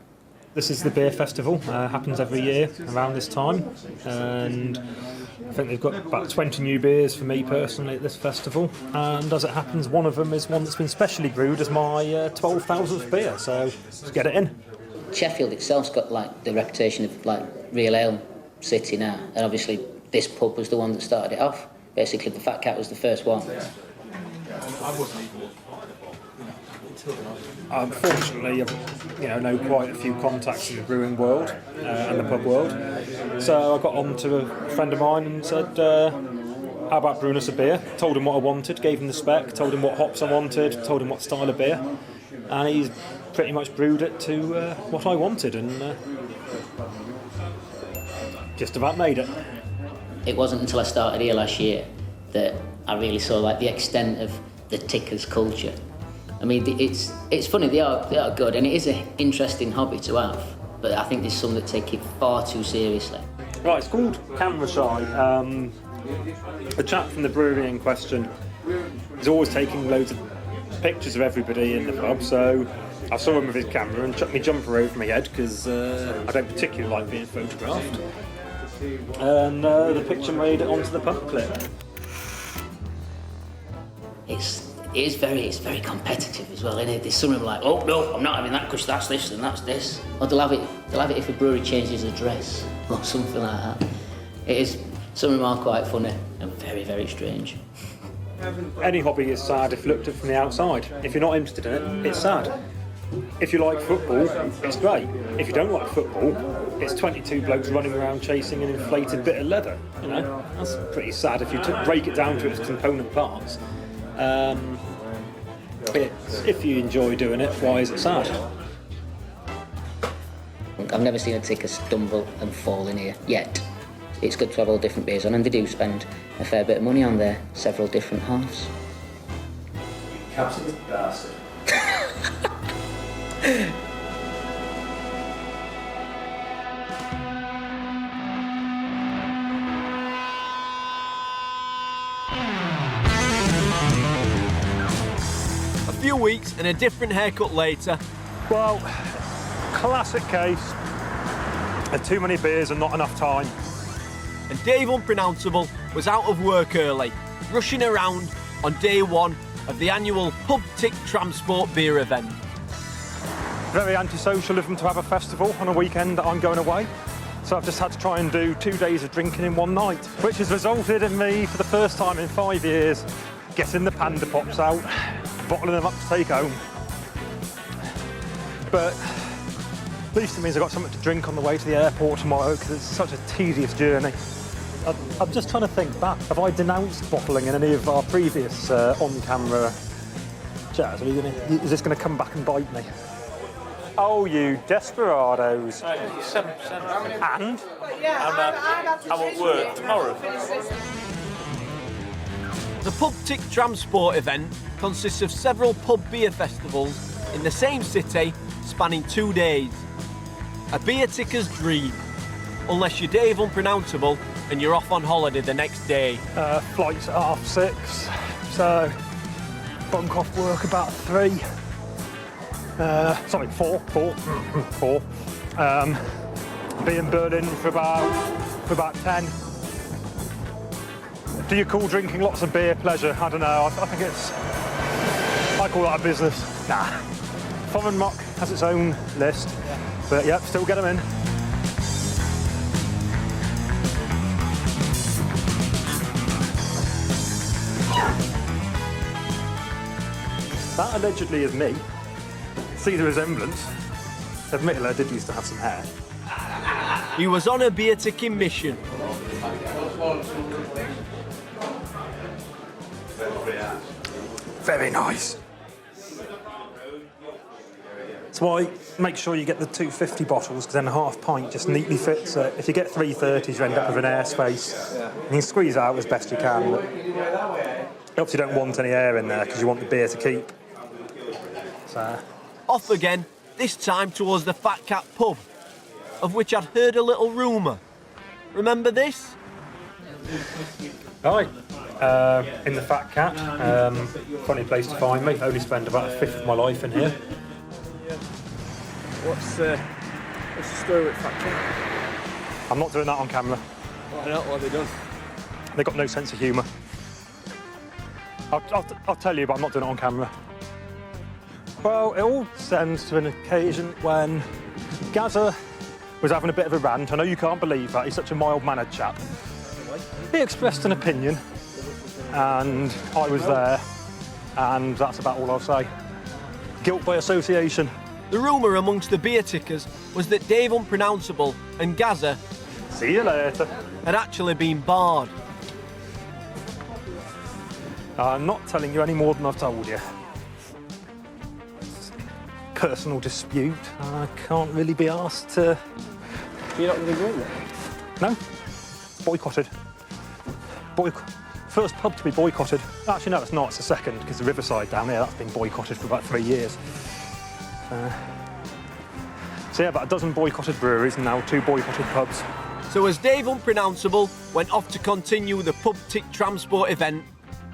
This is the beer festival, happens every year around this time, and I think they've got about 20 new beers for me personally at this festival, and as it happens, one of them is one that's been specially brewed as my 12,000th beer, so let's get it in. Sheffield itself's got like the reputation of like real ale city now, and obviously this pub was the one that started it off. Basically, the Fat Cat was the first one. Unfortunately, I know quite a few contacts in the brewing world and the pub world. So I got on to a friend of mine and said, how about brewing us a beer? Told him what I wanted, gave him the spec, told him what hops I wanted, told him what style of beer. And he's pretty much brewed it to what I wanted and just about made it. It wasn't until I started here last year that I really saw like the extent of the tickers culture. I mean, it's funny, they are good, and it is an interesting hobby to have, but I think there's some that take it far too seriously. Right, it's called Camera Shy. The chap from the brewery in question is always taking loads of pictures of everybody in the pub, so I saw him with his camera and chucked my jumper over my head because I don't particularly like being photographed. And the picture made it onto the pub clip. It's very competitive as well, isn't it? There's some of them like, oh no, I'm not having that because that's this and that's this. Or they'll have it if a brewery changes address or something like that. Some of them are quite funny and very, very strange. Any hobby is sad if looked at from the outside. If you're not interested in it, it's sad. If you like football, it's great. If you don't like football, it's 22 blokes running around chasing an inflated bit of leather. You know, that's pretty sad if you break it down to its component parts. If you enjoy doing it, why is it sad? I've never seen a ticker stumble and fall in here yet. It's good to have all different beers on, and they do spend a fair bit of money on their several different halves. Absolute bastard. A few weeks and a different haircut later. Well, classic case of too many beers and not enough time. And Dave Unpronounceable was out of work early, rushing around on day one of the annual Pub Tick Transport beer event. Very antisocial of them to have a festival on a weekend that I'm going away. So I've just had to try and do 2 days of drinking in one night, which has resulted in me, for the first time in 5 years, getting the Panda Pops out, bottling them up to take home. But at least it means I've got something to drink on the way to the airport tomorrow because it's such a tedious journey. I'm just trying to think back. Have I denounced bottling in any of our previous on-camera chats? Is this going to come back and bite me? Oh, you desperados. And? And? I won't work tomorrow. The Pub Tick Transport event consists of several pub beer festivals in the same city spanning 2 days. A beer ticker's dream, unless you're Dave Unpronounceable and you're off on holiday the next day. Flight's at 6:30, so bunk off work about 3. Sorry, 4. 4. Be in Berlin for about 10. Do you call drinking lots of beer pleasure? I don't know. I think I call that a business. Nah. Foreign Mock has its own list, but yep, still get them in. That allegedly is me. See the resemblance. Admittedly, I did used to have some hair. He was on a beer ticking mission. Very nice. So I make sure you get the 250 bottles, because then a half pint just neatly fits it. If you get 330s, you end up with an airspace. You can squeeze out as best you can, but you obviously don't want any air in there because you want the beer to keep. So. Off again, this time towards the Fat Cat pub, of which I'd heard a little rumour. Remember this? Right, in the Fat Cat, funny place to find me. I only spend about a fifth of my life in here. What's the story with Fat Cat? I'm not doing that on camera. Why not? What have they done? They've got no sense of humour. I'll tell you, but I'm not doing it on camera. Well, it all stems to an occasion when Gazza was having a bit of a rant. I know you can't believe that, he's such a mild-mannered chap. He expressed an opinion, and I was there, and that's about all I'll say. Guilt by association. The rumour amongst the Beertickers was that Dave Unpronounceable and Gazza, see you later, had actually been barred. I'm not telling you any more than I've told you. Personal dispute. I can't really be asked to... You're not going to go in there? No. Boycotted. First pub to be boycotted. Actually, no, it's not. It's the second, because the Riverside down there, that's been boycotted for about 3 years. So yeah, about a dozen boycotted breweries and now 2 boycotted pubs. So as Dave Unpronounceable went off to continue the pub tick transport event,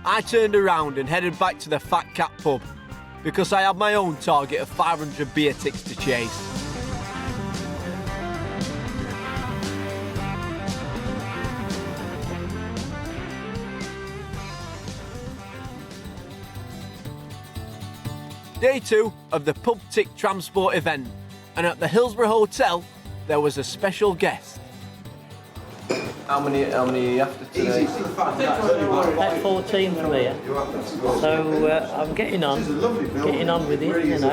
I turned around and headed back to the Fat Cat pub, because I had my own target of 500 beer ticks to chase. Day 2 of the pub tick transport event, and at the Hillsborough Hotel there was a special guest. How many are you after today? About 14 from here. So I'm getting on with it, you know,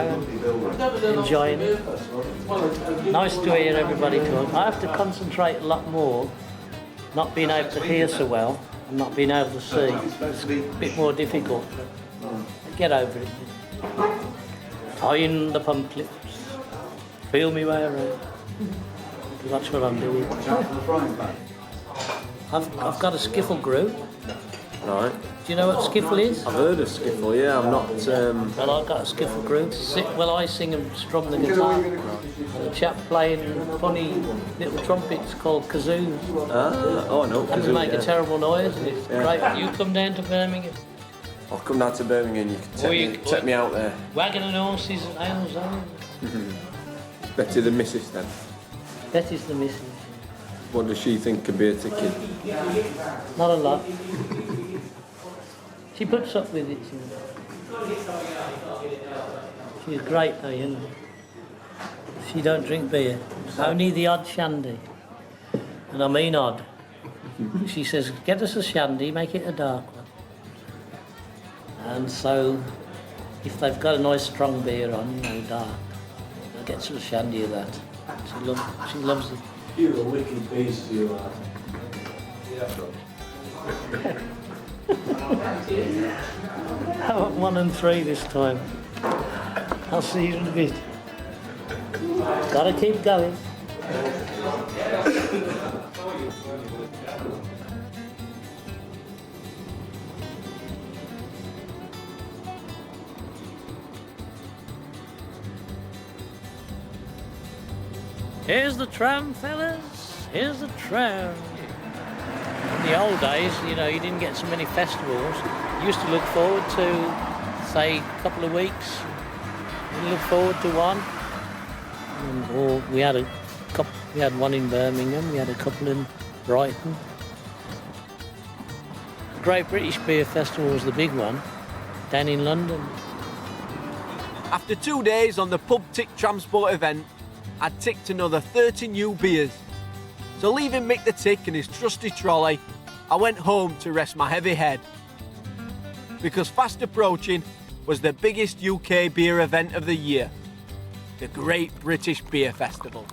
and enjoying it. Nice to hear everybody talk. I have to concentrate a lot more, not being able to hear so well and not being able to see. It's a bit more difficult. Get over it. Tying the pump clips, feel me way around. That's what I'm doing. I've got a skiffle group. Right. Do you know what skiffle is? I've heard of skiffle, yeah, I'm not... Well, I've got a skiffle group. I sing and strum the guitar. And a chap playing funny little trumpets called kazoos. Oh, no, and they make a terrible noise, and it's great. You come down to Birmingham. I'll come down to Birmingham, you can take me out there. Wagon and horses and ales, Betty the missus then? Betty's the missus. What does she think of beer ticking? Not a lot. She puts up with it. She's great though, you know. She don't drink beer. Only the odd shandy. And I mean odd. She says, get us a shandy, make it a dark one. And so, if they've got a nice strong beer on, you know, dark, I'll get some shandy of that. She loves it. You're a wicked beast, you are. I want 1 and 3 this time. I'll see you in a bit. Gotta keep going. Here's the tram, fellas. Here's the tram. In the old days, you know, you didn't get so many festivals. You used to look forward to, say, a couple of weeks. You look forward to one. Or we had one in Birmingham. We had a couple in Brighton. The Great British Beer Festival was the big one, down in London. After 2 days on the pub tick transport event, I'd ticked another 30 new beers. So leaving Mick the Tick and his trusty trolley, I went home to rest my heavy head. Because fast approaching was the biggest UK beer event of the year, the Great British Beer Festival.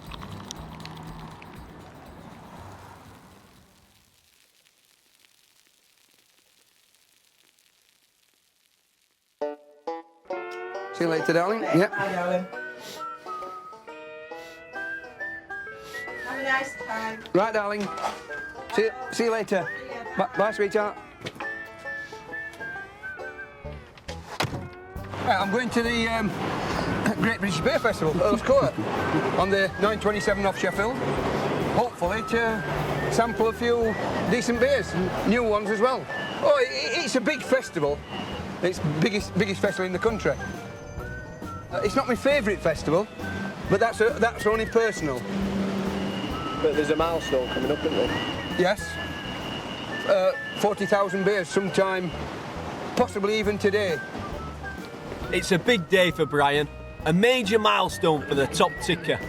See you later, darling. Yep. Hi, darling. nice time. Right, darling. See you later. Bye, sweetheart. Right, I'm going to the Great British Beer Festival at Earl's Court on the 927 off Sheffield. Hopefully to sample a few decent beers, new ones as well. Oh, it's a big festival. It's biggest festival in the country. It's not my favourite festival, but that's only personal. But there's a milestone coming up, isn't there? Yes. 40,000 beers sometime, possibly even today. It's a big day for Brian, a major milestone for the top ticker.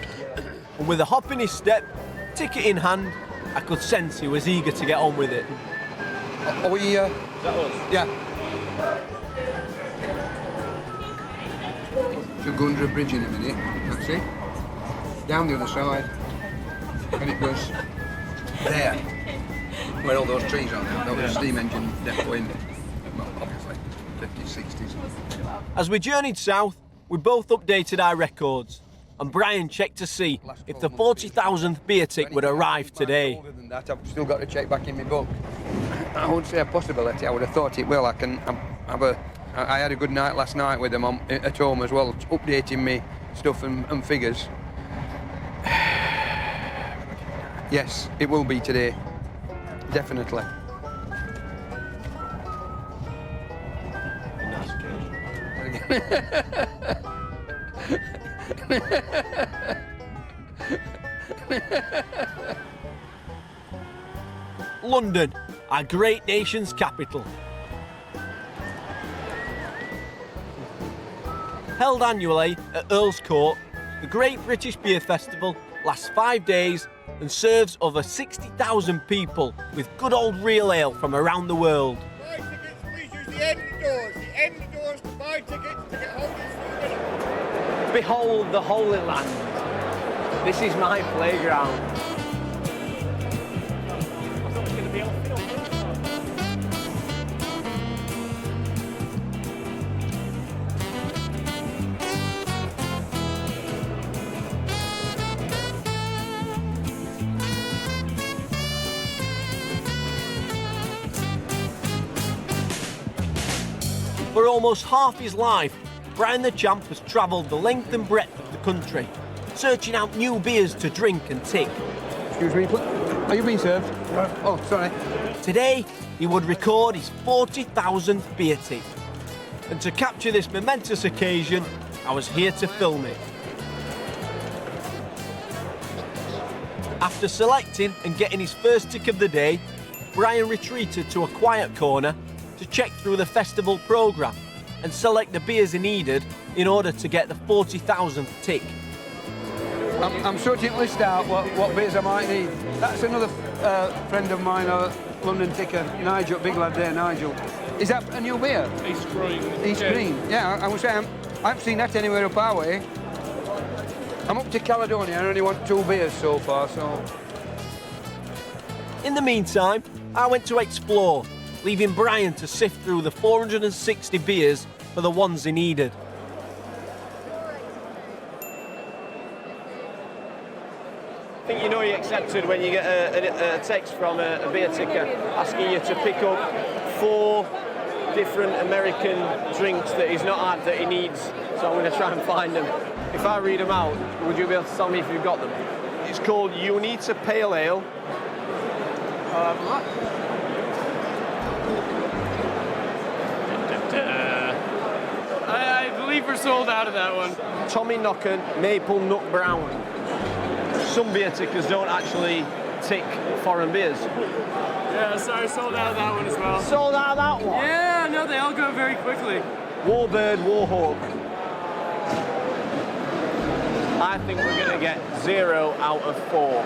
And with a hop in his step, ticket in hand, I could sense he was eager to get on with it. Are we, Is that us? Yeah. Should go under a bridge in a minute, that's it. Down the other side, and it goes there, where all those trees are now. That was a steam engine depot in, well, obviously, 50s, 60s. As we journeyed south, we both updated our records, and Brian checked to see if the 40,000th beer tick would arrive today. Other than that, I've still got to check back in my book. I wouldn't say a possibility, I would have thought it will. I had a good night last night with them at home as well, updating me stuff and figures. Yes, it will be today, definitely. London, our great nation's capital. Held annually at Earl's Court, the Great British Beer Festival lasts 5 days and serves over 60,000 people with good old real ale from around the world. Buy tickets, please use the end doors. The end doors to buy tickets to get hold of the Behold the Holy Land. This is my playground. For almost half his life, Brian the Champ has travelled the length and breadth of the country, searching out new beers to drink and tick. Excuse me, are you being served? Oh, sorry. Today, he would record his 40,000th beer tick. And to capture this momentous occasion, I was here to film it. After selecting and getting his first tick of the day, Brian retreated to a quiet corner to check through the festival programme and select the beers he needed in order to get the 40,000th tick. I'm sorting the list out what beers I might need. That's another friend of mine, a London ticker, Nigel, big lad there, Nigel. Is that a new beer? East Green. East Green, yeah, I would say I haven't seen that anywhere up our way. I'm up to Caledonia, I only want 2 beers so far, so... In the meantime, I went to explore, leaving Brian to sift through the 460 beers for the ones he needed. I think you know you're accepted when you get a text from a beer ticker asking you to pick up 4 different American drinks that he's not had that he needs. So I'm going to try and find them. If I read them out, would you be able to tell me if you've got them? It's called Unita Pale Ale. I believe we're sold out of that one. Tommy Knocker Maple Nut Brown. Some beer tickers don't actually tick foreign beers. Yeah, sorry, sold out of that one as well. Sold out of that one? Yeah, no, they all go very quickly. Warbird Warhawk. I think we're going to get 0 out of 4.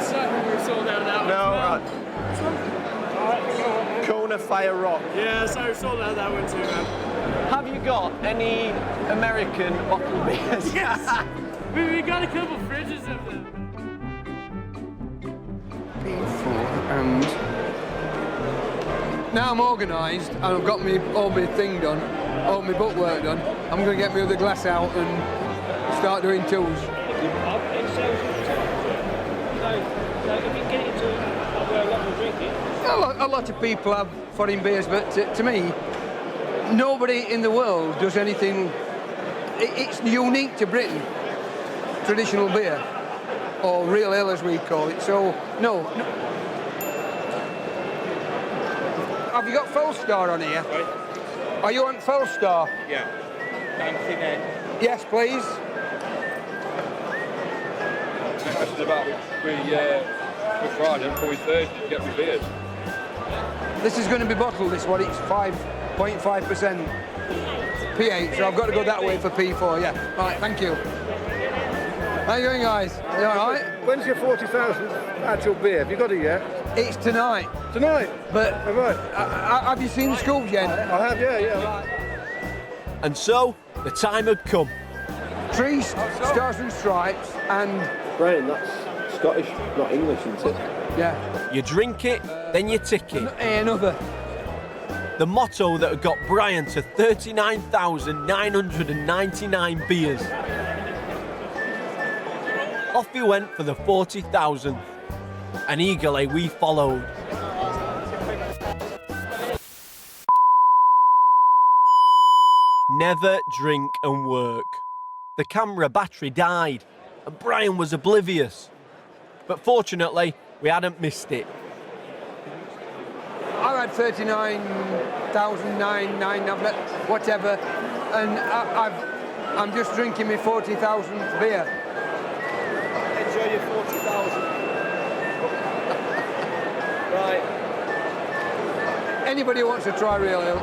Sorry, we're sold out of that one. No, right. Kona Fire Rock. Yeah, sorry, we're sold out of that one too, man. Have you got any American bottled beers? Yes! we got a couple fridges of them. And now I'm organised and I've got all my thing done, all my book work done. I'm going to get my other glass out and start doing tools. A lot of people have foreign beers, but to me, nobody in the world does anything. It's unique to Britain, traditional beer, or real ale as we call it. So, no. Have you got Felstar on here? Right. Are you on Felstar? Yeah. 99. Yes, please. That's about we Friday, probably Thursday to get me beers. This is going to be bottled, this one. It's 5.5% pH, so I've got to go that way for P4, yeah. Right, thank you. How are you going, guys? Are you all right? When's your 40,000 actual beer? Have you got it yet? It's tonight. Tonight? But oh, right. Have you seen the scoops yet? I have, yeah. And so, the time had come. 3 Stars and Stripes and... Brian, that's Scottish, not English, isn't it? Yeah. You drink it, then you tick it. Another. The motto that had got Brian to 39,999 beers. Off he went for the 40,000th, and eagerly we followed. Never drink and work. The camera battery died, and Brian was oblivious. But fortunately, we hadn't missed it. I had 39,999, whatever, and I'm just drinking my 40,000th beer. Enjoy your 40,000. Right. Anybody who wants to try real ale,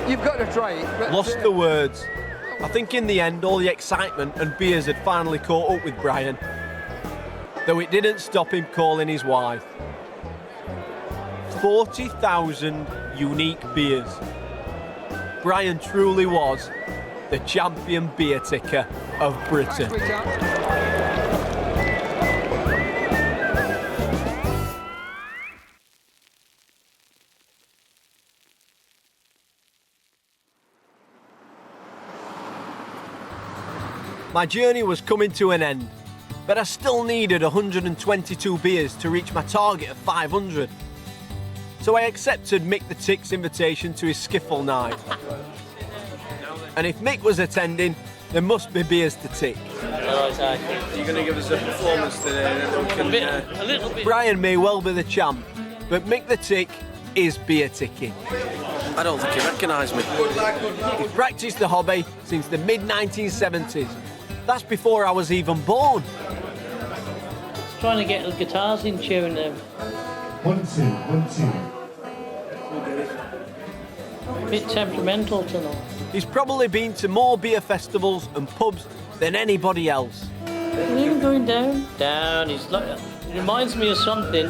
you've got to try it. But, Lost the words. I think in the end, all the excitement and beers had finally caught up with Brian. Though it didn't stop him calling his wife. 40,000 unique beers. Brian truly was the champion beer ticker of Britain. My journey was coming to an end, but I still needed 122 beers to reach my target of 500. So I accepted Mick the Tick's invitation to his skiffle night. And if Mick was attending, there must be beers to tick. You're going to give us a performance today, and then we can... A little bit. Brian may well be the champ, but Mick the Tick is beer ticking. I don't think he recognised me. He's practised the hobby since the mid-1970s. That's before I was even born. Just trying to get the guitars in tune now. 1, 2, 1, 2. A bit temperamental tonight. He's probably been to more beer festivals and pubs than anybody else. Isn't even going down? Down. He's like, it reminds me of something.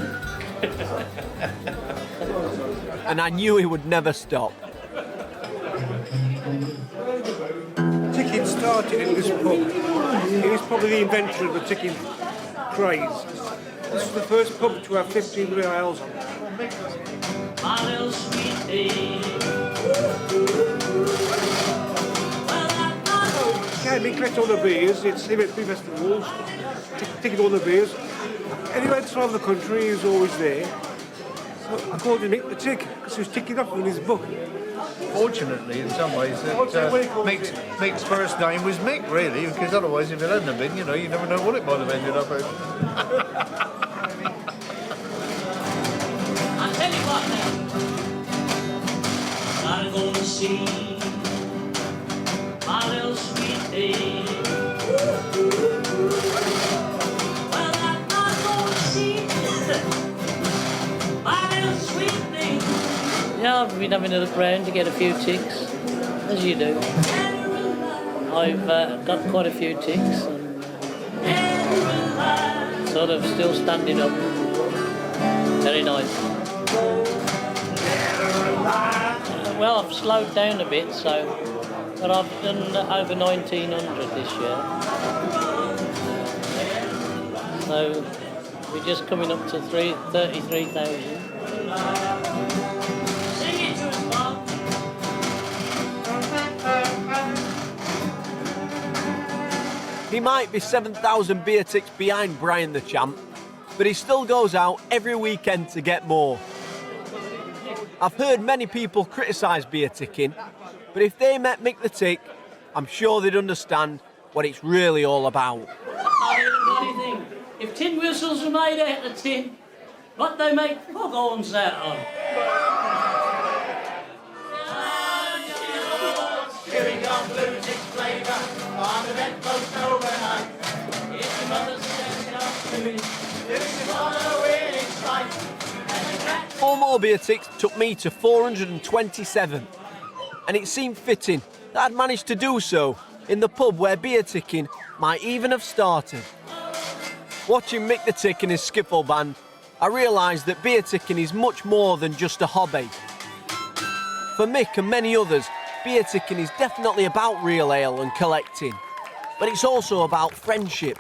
And I knew he would never stop. Ticking started in this pub. He was probably the inventor of the ticking craze. This was the first pub to have 15 real ales on. My little sweetie. Yeah, he collect all the beers, it's him at beer festivals, ticking all the beers. Anywhere to around the country, he was always there. So I called him Mick the Tick, because he was ticking off in his book. Fortunately, in some ways, Mick's first name was Mick, really, because otherwise, if it hadn't have been, you never know what it might have ended up as. I'll tell you what now. I'm gonna see my little sweetie. Well, I'm not gonna see my little sweetie. Yeah, I've been having a look round to get a few ticks, as you do. I've got quite a few ticks, and sort of still standing up. Very nice. Well, I've slowed down a bit, but I've done over 1,900 this year. So we're just coming up to 33,000. He might be 7,000 beer ticks behind Brian the champ, but he still goes out every weekend to get more. I've heard many people criticise beer ticking, but if they met Mick the Tick, I'm sure they'd understand what it's really all about. Anything. If tin whistles were made out of tin, what they make foghorns out of? Four more beer ticks took me to 427, and it seemed fitting that I'd managed to do so in the pub where beer ticking might even have started. Watching Mick the Tick and his skiffle band, I realised that beer ticking is much more than just a hobby. For Mick and many others, beer ticking is definitely about real ale and collecting, but it's also about friendship,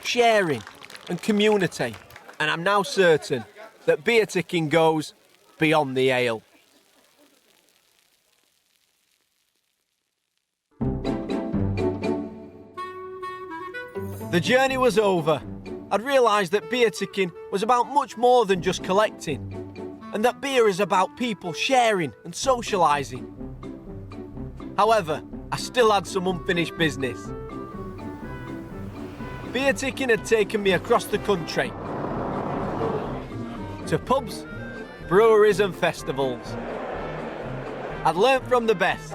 sharing and community, and I'm now certain that beer ticking goes beyond the ale. The journey was over. I'd realised that beer ticking was about much more than just collecting, and that beer is about people sharing and socialising. However, I still had some unfinished business. Beer ticking had taken me across the country to pubs, breweries and festivals. I'd learnt from the best.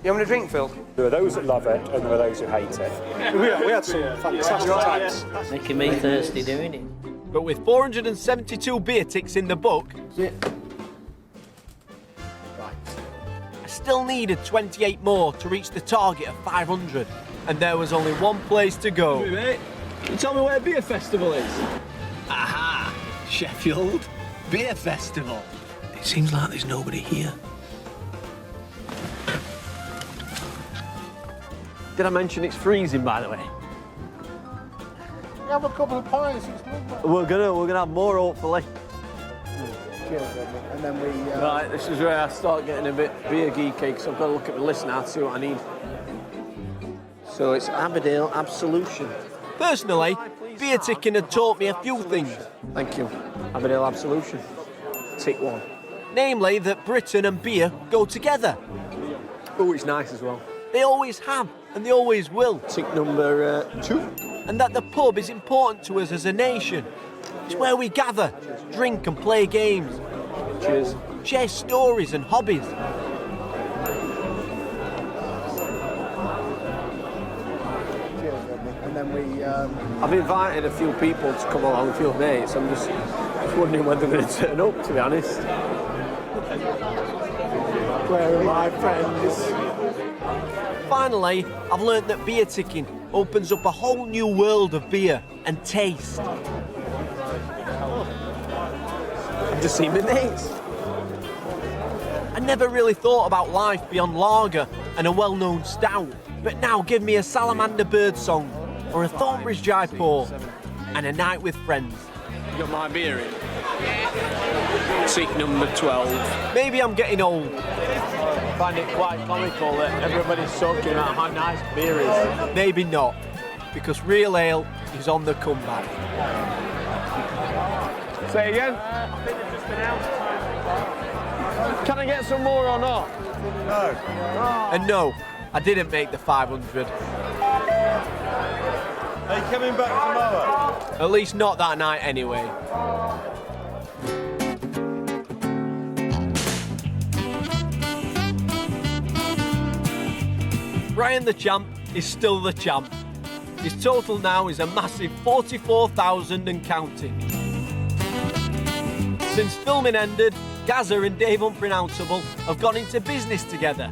You having a drink, Phil? There are those that love it and there are those who hate it. We had some fantastic times. Making me thirsty doing it. But with 472 beer ticks in the book, I still needed 28 more to reach the target of 500, and there was only one place to go. Hey, mate, can you tell me where a beer festival is? Aha! Sheffield Beer Festival. It seems like there's nobody here. Did I mention it's freezing, by the way? You have a couple of pints, it's lovely. We're gonna have more, hopefully. Cheers, and then we... Right, this is where I start getting a bit beer geeky, because I've got to look at the list now to see what I need. So it's Aberdale Absolution. Personally, beer ticking had taught me a few things. Thank you. Aberdale Absolution. Tick one. Namely, that Britain and beer go together. Oh, it's nice as well. They always have, and they always will. Tick number 2. And that the pub is important to us as a nation. It's where we gather, drink and play games. Cheers. Share stories and hobbies. And then we... I've invited a few people to come along, a few mates. I'm just wondering when they're going to turn up, to be honest. Where are my friends? Finally, I've learnt that beer ticking opens up a whole new world of beer and taste. I've just seen my mates. I never really thought about life beyond lager and a well-known stout, but now give me a salamander bird song or a Thornbridge dry pour and a night with friends. You got my beer in? Tick number 12. Maybe I'm getting old. I find it quite comical that everybody's talking about how nice beer is. Maybe not, because real ale is on the comeback. Say again? Can I get some more or not? No. And no, I didn't make the 500. Are you coming back tomorrow? At least not that night anyway. Brian the Champ is still the champ. His total now is a massive 44,000 and counting. Since filming ended, Gazza and Dave Unpronounceable have gone into business together.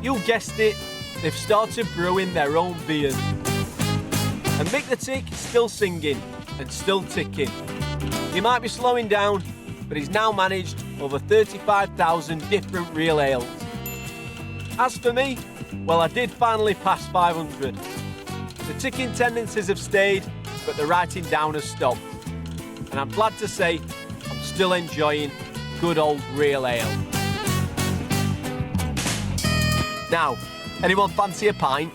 You guessed it, they've started brewing their own beers. And Mick the Tick is still singing and still ticking. He might be slowing down, but he's now managed over 35,000 different real ales. As for me, well, I did finally pass 500. The ticking tendencies have stayed, but the writing down has stopped. And I'm glad to say I'm still enjoying good old real ale. Now, anyone fancy a pint?